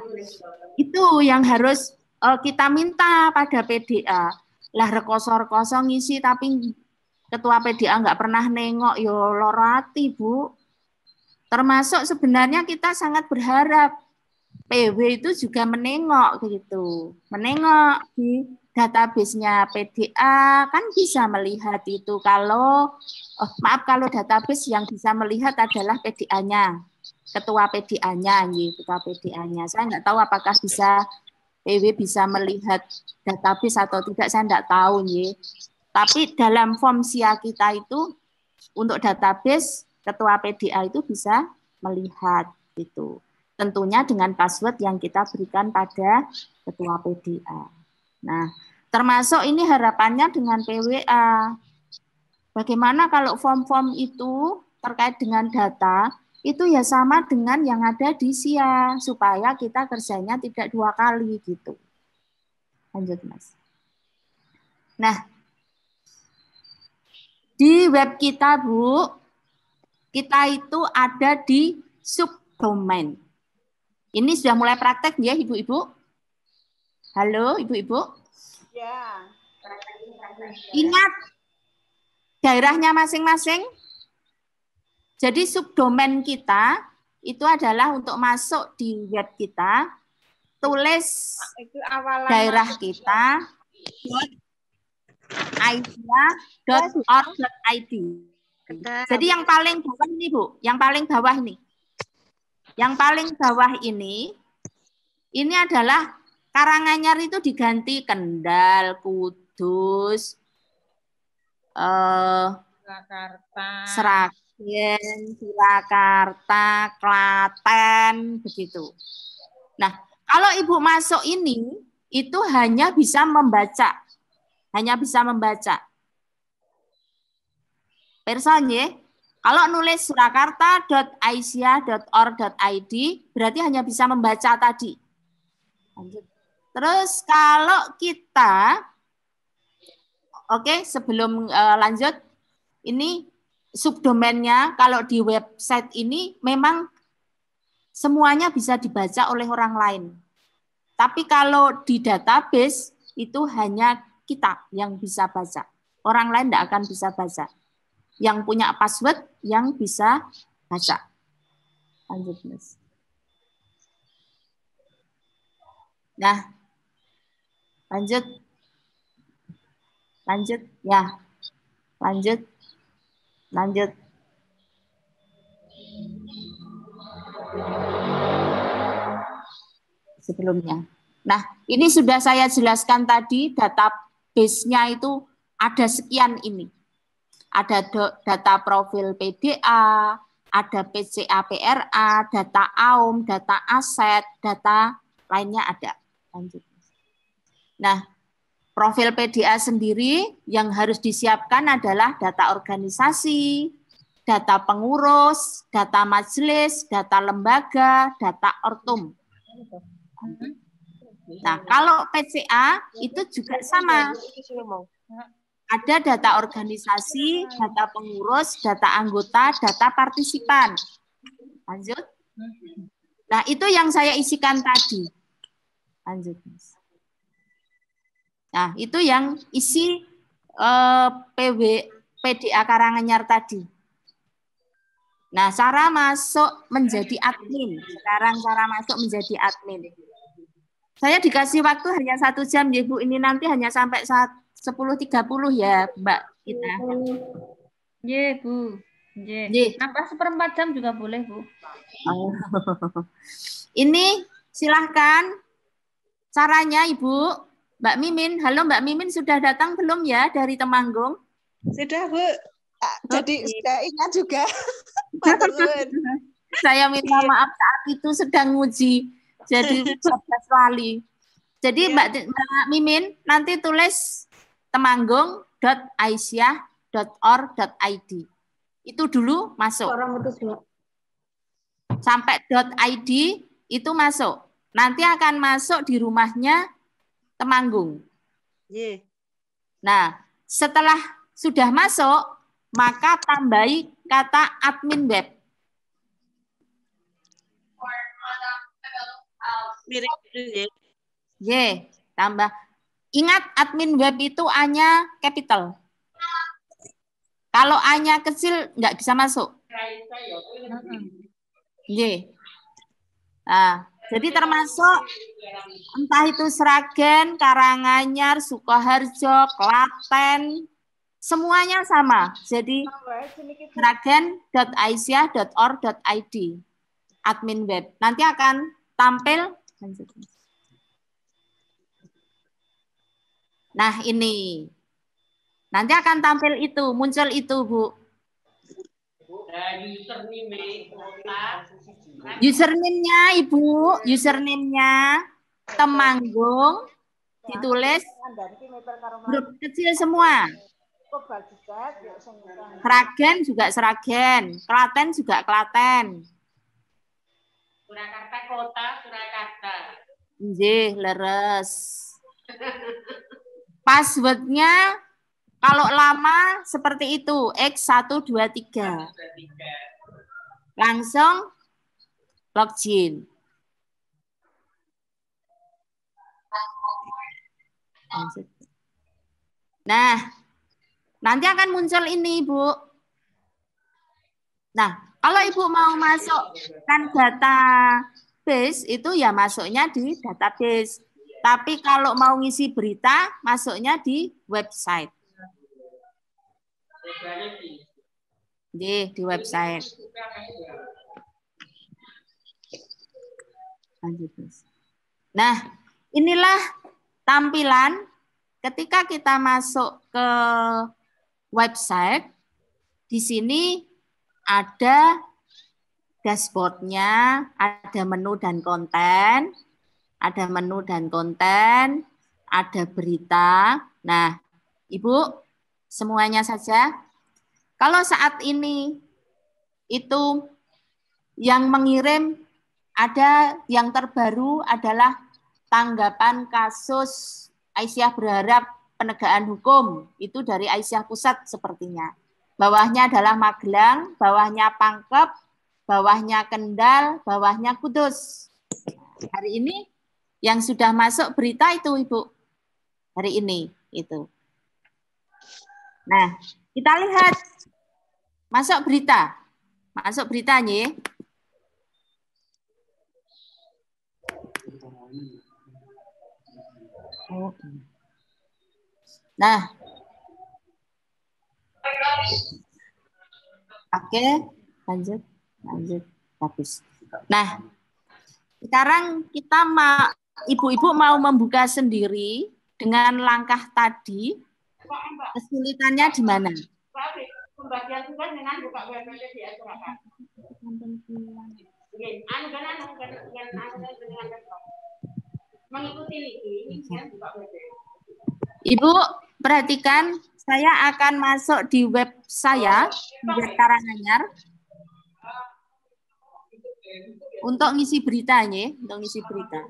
itu yang harus kita minta pada PDA. Lah rekoso-rekoso ngisi tapi ketua PDA nggak pernah nengok, yo lorati Bu. Termasuk sebenarnya kita sangat berharap PW itu juga menengok gitu, menengok di database-nya PDA, kan bisa melihat itu kalau kalau database yang bisa melihat adalah PDA-nya, ketua PDA-nya, ketua PDA-nya. Saya nggak tahu apakah bisa PW bisa melihat database atau tidak, saya nggak tahu nih. Tapi dalam form SIA kita itu untuk database ketua PDA itu bisa melihat gitu. Tentunya dengan password yang kita berikan pada ketua PDA. Nah, termasuk ini harapannya dengan PWA. Bagaimana kalau form-form itu terkait dengan data, itu ya sama dengan yang ada di SIA, supaya kita kerjanya tidak 2 kali gitu. Lanjut, Mas. Nah, di web kita, Bu, kita itu ada di subdomain. Ini sudah mulai praktek ya, Ibu-Ibu? Halo, Ibu-Ibu? Ya. Ingat daerahnya masing-masing. Jadi subdomain kita itu adalah untuk masuk di web kita, tulis Itu awalan daerah kita .aidia.org.id. Jadi yang paling bawah ini, Bu, yang paling bawah ini. Yang paling bawah ini adalah Karanganyar itu diganti Kendal, Kudus, Sragen, Surakarta, Klaten, begitu. Nah, kalau Ibu masuk ini, itu hanya bisa membaca. Hanya bisa membaca. Person ya. Kalau nulis surakarta.aisyah.org.id berarti hanya bisa membaca tadi. Lanjut. Terus kalau kita, oke, sebelum lanjut, ini subdomainnya kalau di website ini memang semuanya bisa dibaca oleh orang lain. Tapi kalau di database itu hanya kita yang bisa baca. Orang lain tidak akan bisa baca. Yang punya password yang bisa baca. Lanjut, Mas. Nah, lanjut. Lanjut, ya. Lanjut. Lanjut. Sebelumnya. Nah, ini sudah saya jelaskan tadi, database-nya itu ada sekian ini. Ada data profil PDA, ada PCA PRA, data AUM, data aset, data lainnya ada. Lanjut. Nah, profil PDA sendiri yang harus disiapkan adalah data organisasi, data pengurus, data majelis, data lembaga, data ortum. Nah, kalau PCA itu juga sama. Ada data organisasi, data pengurus, data anggota, data partisipan. Lanjut. Nah, itu yang saya isikan tadi. Lanjut. Nah, itu yang isi PDA Karanganyar tadi. Nah, cara masuk menjadi admin. Sekarang cara masuk menjadi admin. Saya dikasih waktu hanya 1 jam, ya Bu. Ini nanti hanya sampai 10.30 ya, Mbak Ina. Ye, Bu. Ye. Nambah 1/4 jam juga boleh, Bu. Oh. Ini silahkan caranya, Ibu. Mbak Mimin, halo Mbak Mimin, sudah datang belum ya dari Temanggung? Sudah, Bu. Jadi sudah ingat juga. Saya minta maaf saat itu sedang nguji, jadi saya lali. Jadi ya. Mbak Mimin nanti tulis temanggung.aisyah.or.id. Itu dulu masuk. Sampai .id itu masuk. Nanti akan masuk di rumahnya Temanggung. Yeah. Nah, setelah sudah masuk, maka tambahi kata admin web. Tambah. Ingat admin web itu A-nya capital. Kalau A-nya kecil nggak bisa masuk. Nah, jadi termasuk entah itu Sragen, Karanganyar, Sukoharjo, Klaten, semuanya sama. Jadi sragen.aisyah.or.id admin web. Nanti akan tampil. Nah, ini. Nanti akan tampil itu, muncul itu, Bu. Username-nya, Ibu, username-nya Temanggung, ditulis grup kecil semua. Sragen juga Sragen, Klaten juga Klaten. Surakarta kota, Surakarta. Nggih, leres. Passwordnya kalau lama seperti itu, X123. Langsung login. Nah, nanti akan muncul ini, Bu. Nah, kalau Ibu mau masukkan database, itu ya masuknya di database. Tapi kalau mau ngisi berita, masuknya di website. Di website. Nah, inilah tampilan ketika kita masuk ke website. Di sini ada dashboard-nya, ada menu dan konten, ada menu dan konten, ada berita. Nah, Ibu, semuanya saja. Kalau saat ini itu yang mengirim ada yang terbaru adalah tanggapan kasus Aisyah berharap penegakan hukum. Itu dari Aisyah Pusat sepertinya. Bawahnya adalah Magelang, bawahnya Pangkep, bawahnya Kendal, bawahnya Kudus. Hari ini yang sudah masuk berita itu, Ibu. Hari ini itu. Nah, kita lihat masuk berita. Masuk beritanya. Nah. Oke, lanjut. Bagus. Nah, sekarang kita ibu-ibu mau membuka sendiri dengan langkah tadi, kesulitannya di mana? Pembagian tugas dengan buka WPP di masyarakat. Mengikuti ini buka WPP. Ibu, perhatikan, saya akan masuk di web saya, di web Karanganyar, untuk ngisi beritanya, untuk ngisi berita.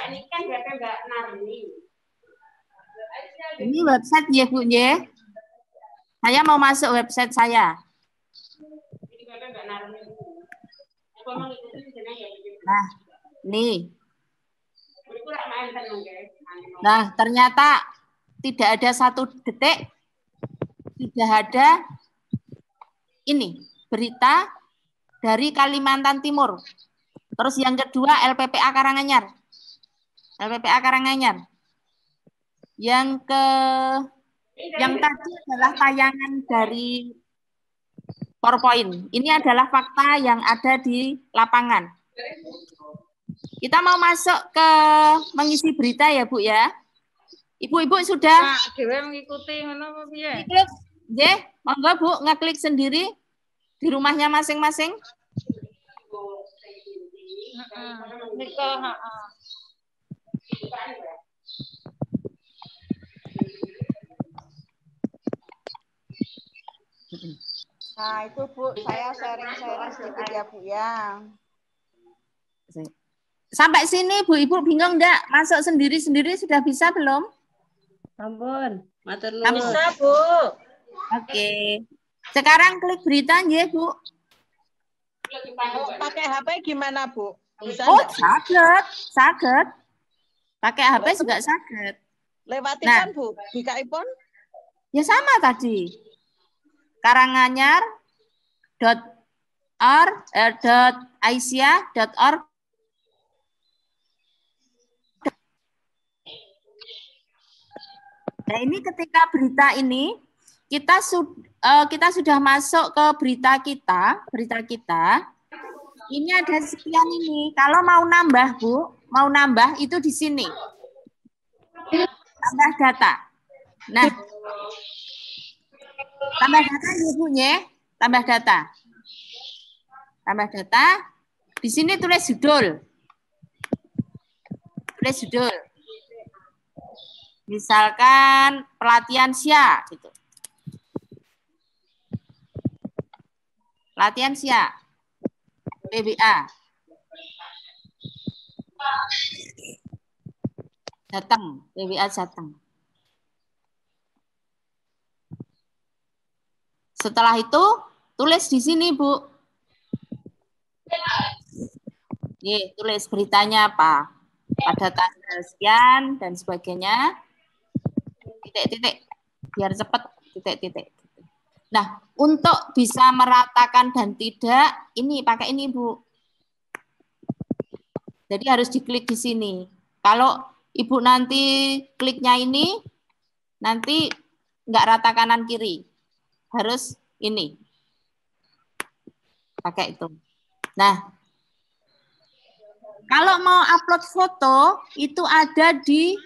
Ini kan Mbak Narni. Ini website ya Bu ya. Saya mau masuk website saya. Nah, nih. Nah, ternyata tidak ada 1 detik, tidak ada ini berita dari Kalimantan Timur. Terus yang kedua LPPA Karanganyar. LPPA Karanganyar. Yang tadi adalah tayangan dari PowerPoint. Ini adalah fakta yang ada di lapangan. Kita mau masuk ke mengisi berita ya Bu ya. Ibu-ibu sudah mengikuti ngono piye? Klik, nggih, monggo Bu ngeklik sendiri di rumahnya masing-masing. Nah, itu Bu, saya sharing-sharing sedikit ya Bu ya. Sampai sini Bu Ibu bingung enggak? Masuk sendiri-sendiri sudah bisa belum? Ampun, matur nuwun. Bisa, Bu. Oke. Sekarang klik berita nggih, Bu. Pakai HP gimana, Bu? Bisa saged. Pakai HP juga saged. Lewati kan, Bu? Buka iPhone? Ya sama tadi. karanganyar.aisyah.org. Nah, ini ketika berita ini kita sudah masuk ke berita kita. Ini ada sekian ini. Kalau mau nambah, Bu, mau nambah itu di sini. Tambah data. Nah, tambah data Ibunya, tambah data. Tambah data. Di sini tulis judul. Tulis judul. Misalkan pelatihan SIA gitu. Pelatihan SIA. PBA. Jateng, PBA Jateng. Setelah itu tulis di sini, Bu. Nih, tulis beritanya apa? Pada tanggal sekian dan sebagainya. Titik-titik. Biar cepat titik-titik. Nah, untuk bisa meratakan dan tidak, ini pakai ini, Bu. Jadi harus diklik di sini. Kalau Ibu nanti kliknya ini, nanti nggak rata kanan kiri. Harus ini. Pakai itu. Nah, kalau mau upload foto, itu ada di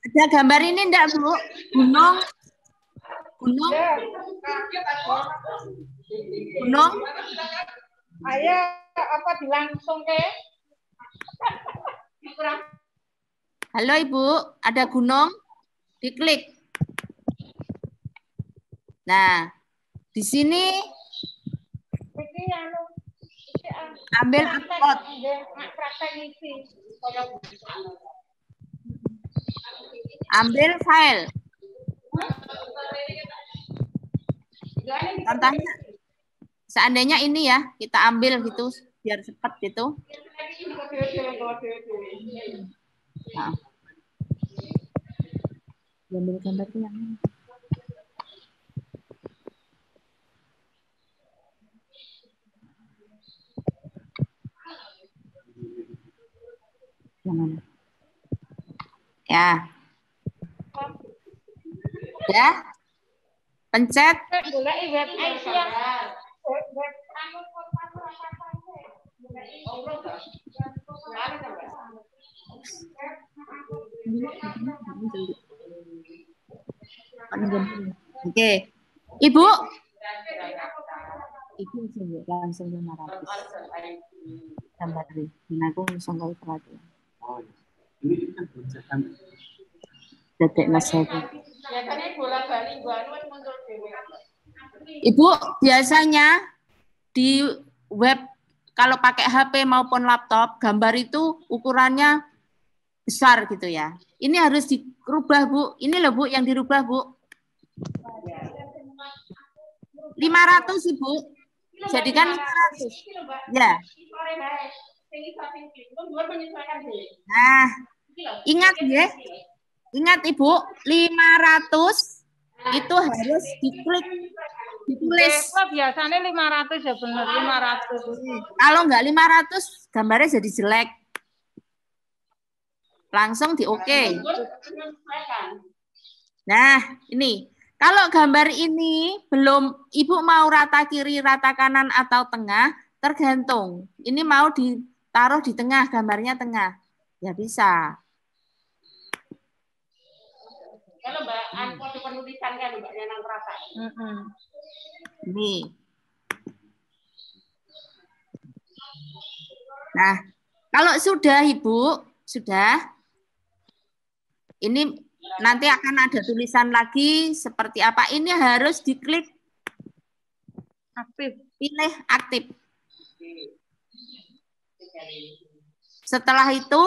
ada gambar ini enggak, Bu? Gunung. Ayo, apa dilangsung ke? Halo Ibu, ada gunung, diklik. Nah, di sini ambil upload. Ambil file. Contohnya, seandainya ini ya, kita ambil gitu, biar cepat gitu. Nah. Ambil gambarnya yang ini. Jangan. Ya. Ya. Pencet. Oke. Ibu. Ibu langsung 500. Tambah deh. Aku langsung kau perhatian. Detik nasehat. Ibu, biasanya di web kalau pakai HP maupun laptop, gambar itu ukurannya besar gitu ya. Ini harus dirubah, Bu. Ini loh, Bu, yang dirubah, Bu. 500, Ibu. Jadikan 500. Ya. Nah, ingat ya. Ingat Ibu, 500 itu harus diklik, ditulis. Biasanya 500 ya benar, 500. Kalau enggak 500, gambarnya jadi jelek. Langsung di oke. Nah, ini. Kalau gambar ini belum, Ibu mau rata kiri, rata kanan, atau tengah, tergantung. Ini mau ditaruh di tengah, gambarnya tengah. Ya bisa. Kalau Mbak, kode penulisan kan Mbak yang rata. Ini. Nah, kalau sudah Ibu, sudah. Ini nanti akan ada tulisan lagi seperti apa. Ini harus diklik Aktif. Pilih aktif. Setelah itu,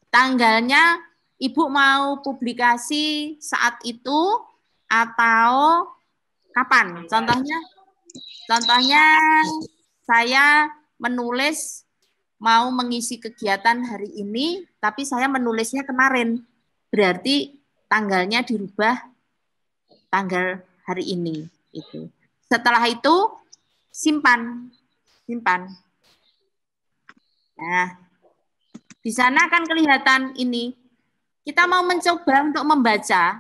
tanggalnya Ibu mau publikasi saat itu atau kapan? Contohnya saya menulis mau mengisi kegiatan hari ini, tapi saya menulisnya kemarin. Berarti tanggalnya dirubah tanggal hari ini. Itu. Setelah itu simpan. Nah, di sana kan kelihatan ini. Kita mau mencoba untuk membaca.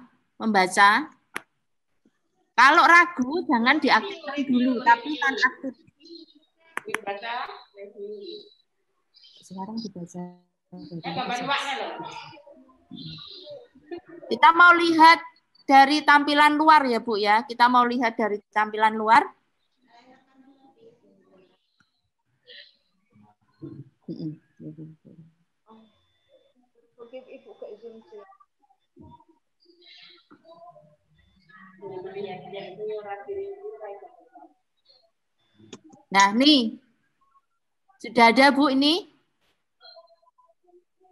Kalau ragu jangan diaktifkan dulu, tapi kan aktif. Sekarang dibaca. Kita mau lihat dari tampilan luar ya Bu ya. Kita mau lihat dari tampilan luar. Nah, nih. Sudah ada Bu ini.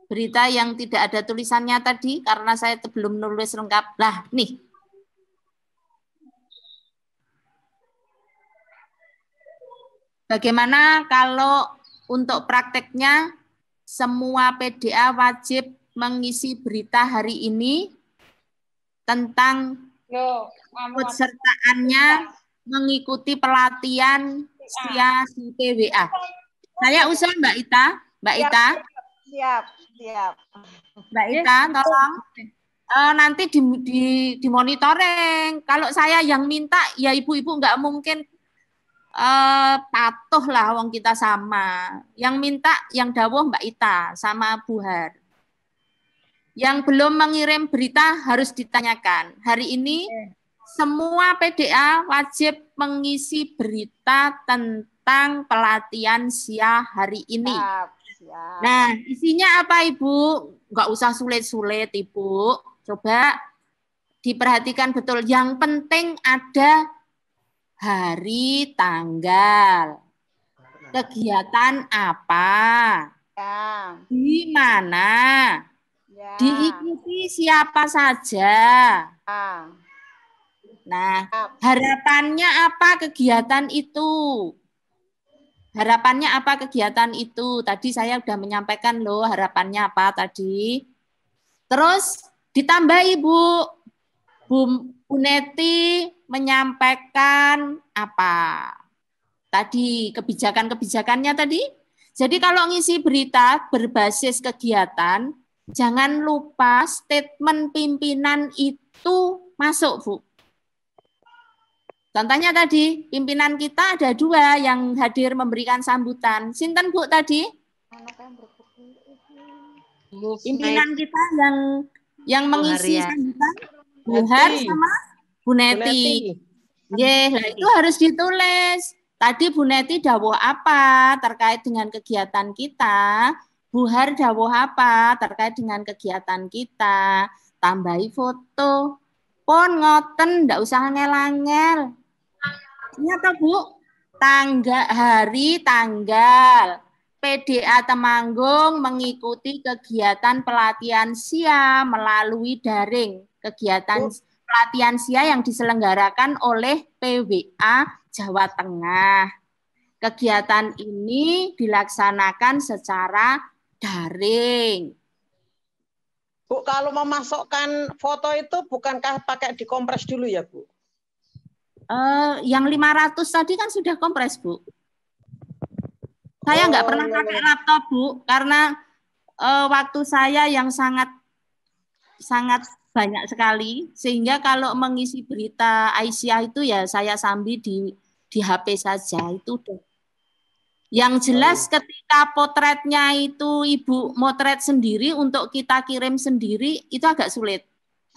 Berita yang tidak ada tulisannya tadi karena saya belum nulis lengkap. Nah, nih. Bagaimana kalau untuk prakteknya semua PDA wajib mengisi berita hari ini tentang kesertaannya mengikuti pelatihan SIA di PWA. Saya usul Mbak Ita. Siap. Mbak Ita, tolong nanti di monitoring. Kalau saya yang minta, ya ibu-ibu nggak mungkin patuh lah, wong kita sama. Yang minta, yang dawuh Mbak Ita sama Bu Har. Yang belum mengirim berita harus ditanyakan. Hari ini semua PDA wajib mengisi berita tentang pelatihan SIA hari ini. Siap. Nah, isinya apa Ibu? Nggak usah sulit-sulit Ibu. Coba diperhatikan betul. Yang penting ada hari, tanggal, kegiatan apa, di mana, diikuti siapa saja. Nah, harapannya apa kegiatan itu? Harapannya apa kegiatan itu? Tadi saya sudah menyampaikan loh harapannya apa tadi. Terus ditambah Bu Neti menyampaikan apa? Tadi kebijakan-kebijakannya tadi. Jadi kalau ngisi berita berbasis kegiatan, jangan lupa statement pimpinan itu masuk, Bu. Contohnya tadi, pimpinan kita ada 2 yang hadir memberikan sambutan. Sinten, Bu, tadi? Pimpinan kita yang mengisi sambutan, Bu Har sama Bu Neti. Nah, itu harus ditulis. Tadi Bu Neti dawuh apa terkait dengan kegiatan kita, Bu Har dawuh apa terkait dengan kegiatan kita, tambahi foto. Pon ngoten, ndak usah angel-angel. Nyata Bu, hari tanggal PDA Temanggung mengikuti kegiatan pelatihan SIA melalui daring. Kegiatan pelatihan SIA yang diselenggarakan oleh PWA Jawa Tengah. Kegiatan ini dilaksanakan secara daring. Bu, kalau memasukkan foto itu bukankah pakai dikompres dulu ya, Bu? Yang 500 tadi kan sudah kompres, Bu. Saya nggak pernah pakai laptop, Bu, karena waktu saya yang sangat banyak sekali, sehingga kalau mengisi berita Aisyah itu ya saya sambil di HP saja, itu udah. Yang jelas ketika potretnya itu Ibu motret sendiri untuk kita kirim sendiri, itu agak sulit.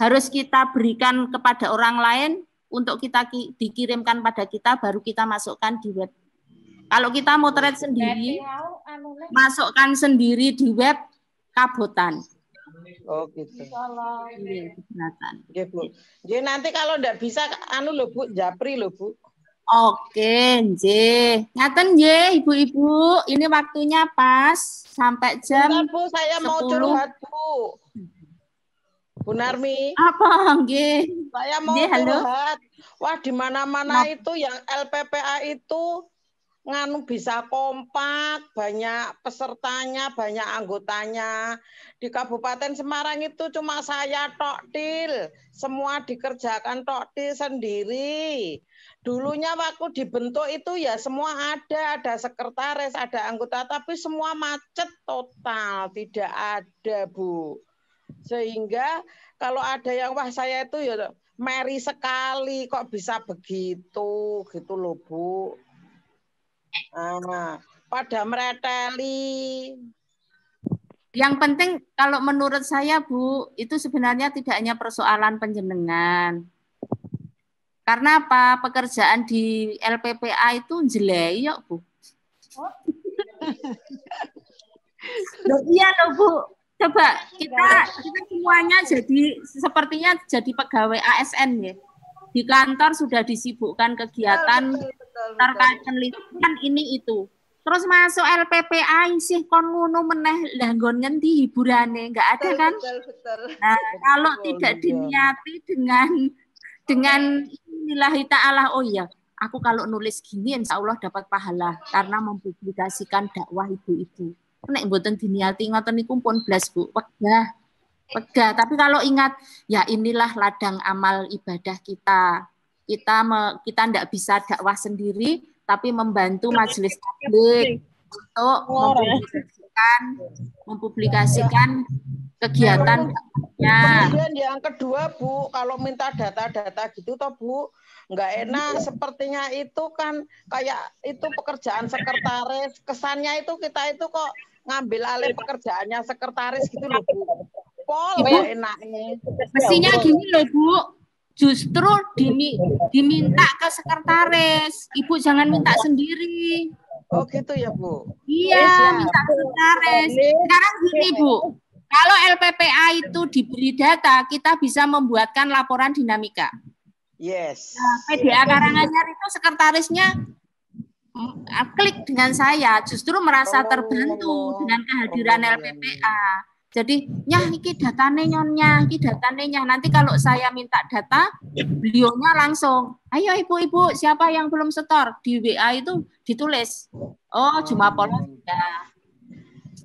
Harus kita berikan kepada orang lain untuk kita dikirimkan pada kita, baru kita masukkan di web. Kalau kita motret sendiri, masukkan sendiri di web, kabotan. Oh gitu. Oke, Bu. Jadi nanti kalau enggak bisa lho Bu, japri lho Bu. Oke, nggih. Ngaten nggih Ibu-ibu, ini waktunya pas sampai jam Bentar, Bu, saya 10. mau curhat, Bu. Bu Narmi. Apa nggih? Saya mau curhat. Wah, di mana-mana itu yang LPPA itu bisa kompak, banyak pesertanya, banyak anggotanya. Di Kabupaten Semarang itu cuma saya tok til, semua dikerjakan tok til sendiri. Dulunya waktu dibentuk itu ya semua ada sekretaris, ada anggota, tapi semua macet total, tidak ada, Bu. Sehingga kalau ada yang wah saya itu ya meri sekali kok bisa begitu, gitu loh, Bu. Pada mereteli. Yang penting kalau menurut saya, Bu, itu sebenarnya tidak hanya persoalan penjenengan. Karena apa? Pekerjaan di LPPA itu jelek, Bu. Loh, iya loh, Bu. Coba kita semuanya sepertinya jadi pegawai ASN ya. Di kantor sudah disibukkan kegiatan terkait penelitian ini itu. Terus masuk LPPA sih kon ngono meneh lah nggon ngendi hiburane, enggak ada kan? Nah, kalau tidak diniati dengan lillahi ta'ala, oh iya, aku kalau nulis gini insya Allah dapat pahala karena mempublikasikan dakwah ibu-ibu. Nek mboten diniati ngoten niku pun blas, Bu. Wegah. Tapi kalau ingat, ya inilah ladang amal ibadah kita. Kita ndak bisa dakwah sendiri, tapi membantu majelis taklim untuk mempublikasikan kegiatan. Kemudian yang kedua, Bu, kalau minta data-data gitu toh, Bu, nggak enak. Sepertinya itu kan kayak itu pekerjaan sekretaris. Kesannya itu kita itu kok ngambil alih pekerjaannya sekretaris gitu loh, Bu. Nggak enaknya. Mestinya gini loh, Bu. Justru diminta ke sekretaris. Ibu jangan minta sendiri. Oh gitu ya, Bu? Iya, minta sekretaris. Sekarang gini, Bu. Kalau LPPA itu diberi data, kita bisa membuatkan laporan dinamika. Yes. Nah, PDA Karanganyar itu sekretarisnya klik dengan saya, justru merasa terbantu dengan kehadiran LPPA. Jadi, iki datane nyonya, iki datane nya. Nanti kalau saya minta data, beliaunya langsung, ayo ibu-ibu, siapa yang belum setor? Di WA itu ditulis, oh Jumapolo sudah,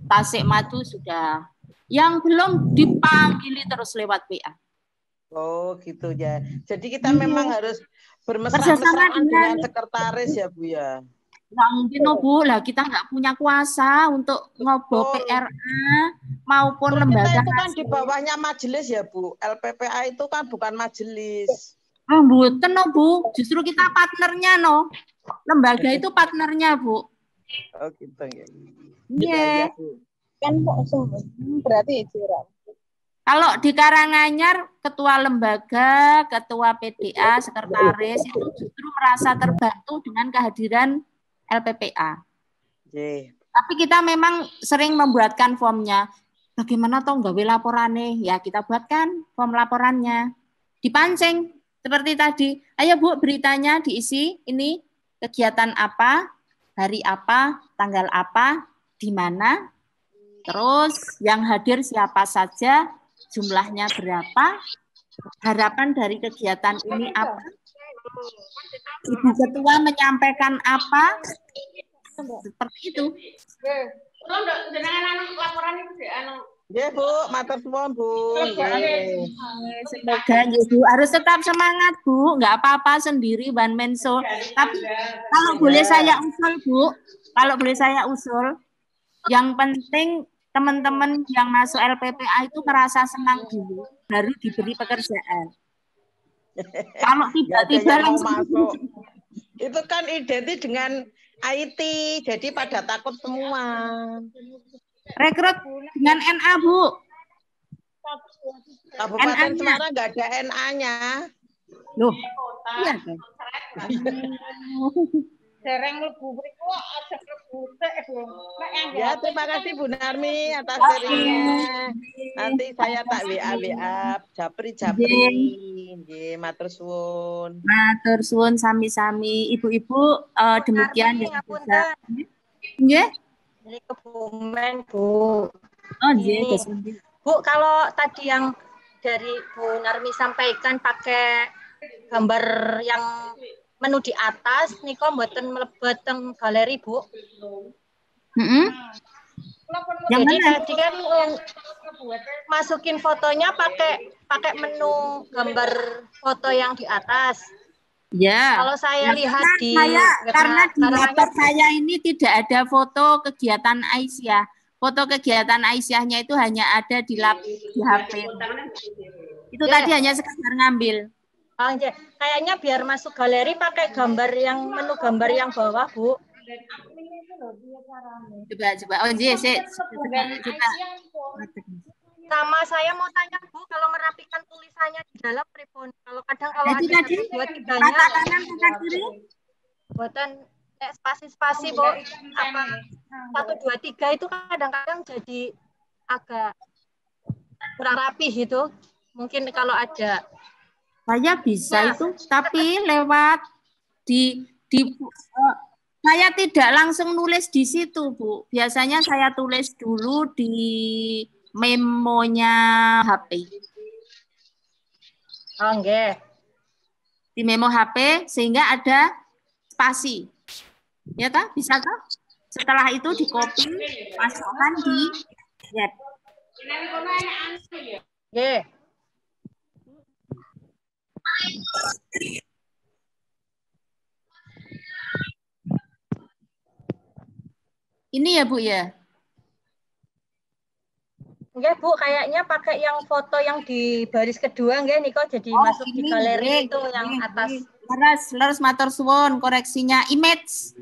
Tasik Madu sudah. Yang belum dipanggili terus lewat WA. Oh gitu ya. Jadi kita memang harus bermesra-mesraan dengan sekretaris ya, Bu ya. Nggak mungkin no Bu, lah kita nggak punya kuasa untuk ngobo PRA maupun lembaga Kita itu kan di hasil. bawahnya majelis ya Bu. LPPA itu kan bukan majelis. Mboten no Bu, justru kita partnernya no. Lembaga itu partnernya Bu. Oh gitu ya. Iya. Kan berarti curang. Kalau di Karanganyar, ketua lembaga, ketua PDA, sekretaris itu justru merasa terbantu dengan kehadiran LPPA. Tapi kita memang sering membuatkan formnya. Bagaimana toh nggawe laporannya? Ya kita buatkan form laporannya. Dipancing seperti tadi. Ayo Bu, beritanya diisi. Ini kegiatan apa, hari apa, tanggal apa, di mana. Terus yang hadir siapa saja, jumlahnya berapa, harapan dari kegiatan ini apa, Ibu Ketua menyampaikan apa, seperti itu. Ya Bu, matur suwun Bu. Semoga Bu harus tetap semangat Bu, nggak apa-apa sendiri Ban Menso. Tapi kalau boleh saya usul Bu, kalau boleh saya usul, yang penting teman-teman yang masuk LPPA itu merasa senang dulu, baru diberi pekerjaan. Kalau tiba-tiba langsung masuk, itu kan identik dengan IT, jadi pada takut semua. Rekrut dengan NA Bu. Kabupaten Semarang nggak ada NA-nya. Loh, iya kan? Dereng mlebu mriku aja mlebu Ya, terima kasih Bu Narmi atas sharingnya. Nanti saya tak WA Japri. Nggih, matur suwun. Matur suwun sami-sami. Ibu-ibu demikian yang bisa. Nggih. Dari Kebumen, Bu. Oh, nggih, Bu, kalau tadi yang dari Bu Narmi sampaikan pakai gambar yang menu di atas, niko mboten mlebet teng galeri, Bu. Jadi tadi kan masukin fotonya pakai menu gambar foto yang di atas. Ya. Kalau saya lihat karena di laptop saya ini tidak ada foto kegiatan Aisyah. Foto kegiatan Aisyahnya itu hanya ada di HP. Itu tadi hanya sekedar ngambil. Oh, kayaknya biar masuk galeri pakai gambar yang menu gambar yang bawah, Bu. Coba. Oh, iya, coba. Sama saya mau tanya, Bu, kalau merapikan tulisannya di dalam pripun. Kalau kadang kalau ada 1, 2, 3-nya buatan spasi-spasi, Bu. Apa 1, 2, 3 itu kadang-kadang jadi agak kurang rapi gitu. Mungkin kalau ada. Saya bisa itu, tapi lewat saya tidak langsung nulis di situ, Bu. Biasanya saya tulis dulu di memonya HP. Oh, enggak. Di memo HP sehingga ada spasi. Ya toh? Bisa toh? Setelah itu di-copy, masukkan di web. Nggih. Ini ya Bu ya? Enggak Bu, kayaknya pakai yang foto yang di baris kedua enggak Niko jadi masuk di galeri itu yang atas. Leres matur suwun koreksinya image.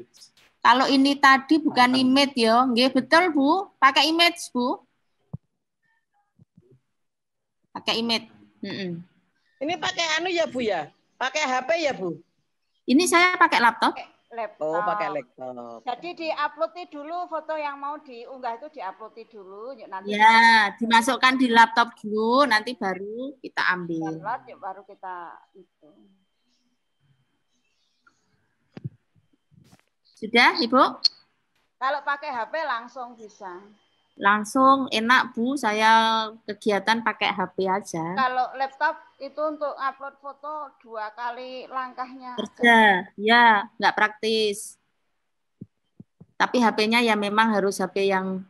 Kalau ini tadi bukan image ya, nggih betul Bu, pakai image Bu. Pakai image. Ini pakai anu ya Bu ya? Pakai HP ya Bu? Ini saya pakai laptop. Laptop. Oh, pakai laptop. Jadi di-upload dulu foto yang mau diunggah itu di-upload dulu nanti. Ya, dimasukkan di laptop dulu nanti baru kita ambil. Download baru kita itu. Sudah, Ibu? Kalau pakai HP langsung bisa. Langsung enak Bu, saya kegiatan pakai HP aja. Kalau laptop itu untuk upload foto 2 kali langkahnya. Kerja, ya nggak praktis. Tapi HP-nya ya memang harus HP yang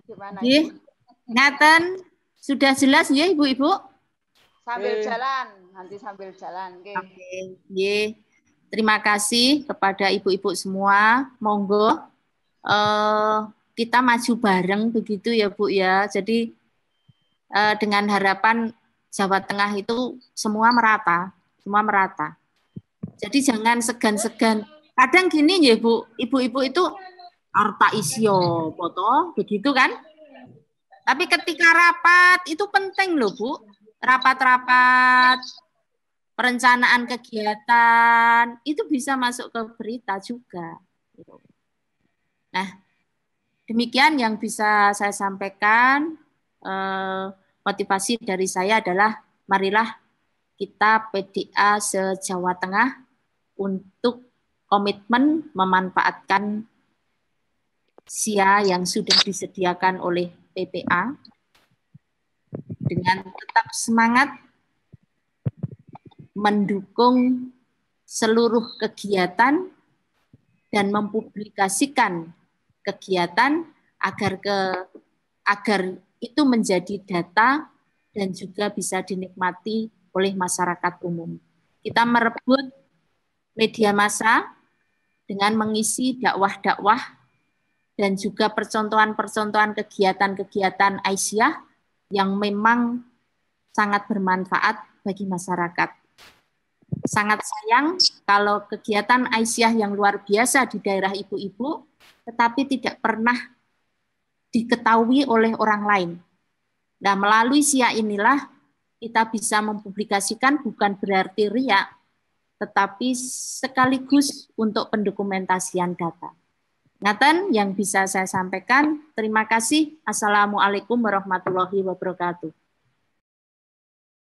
gimana? Ngaten, sudah jelas ya Ibu-Ibu? Sambil jalan, nanti sambil jalan. Oke. terima kasih kepada ibu-ibu semua. Monggo kita maju bareng begitu ya Bu ya. Jadi dengan harapan Jawa Tengah itu semua merata. Jadi jangan segan-segan. Kadang gini ya Bu, ibu-ibu itu harta isio foto begitu kan? Tapi ketika rapat itu penting loh Bu. Rapat-rapat, perencanaan kegiatan itu bisa masuk ke berita juga. Nah, demikian yang bisa saya sampaikan. Motivasi dari saya adalah marilah kita PDA se-Jawa Tengah untuk komitmen memanfaatkan SIA yang sudah disediakan oleh PPA dengan tetap semangat mendukung seluruh kegiatan dan mempublikasikan kegiatan agar itu menjadi data dan juga bisa dinikmati oleh masyarakat umum. Kita merebut media massa dengan mengisi dakwah-dakwah dan juga percontohan-percontohan kegiatan-kegiatan Aisyah yang memang sangat bermanfaat bagi masyarakat. Sangat sayang kalau kegiatan Aisyah yang luar biasa di daerah ibu-ibu, tetapi tidak pernah diketahui oleh orang lain. Nah, melalui SIA inilah kita bisa mempublikasikan bukan berarti riak, tetapi sekaligus untuk pendokumentasian data. Ngaten yang bisa saya sampaikan. Terima kasih. Assalamualaikum warahmatullahi wabarakatuh.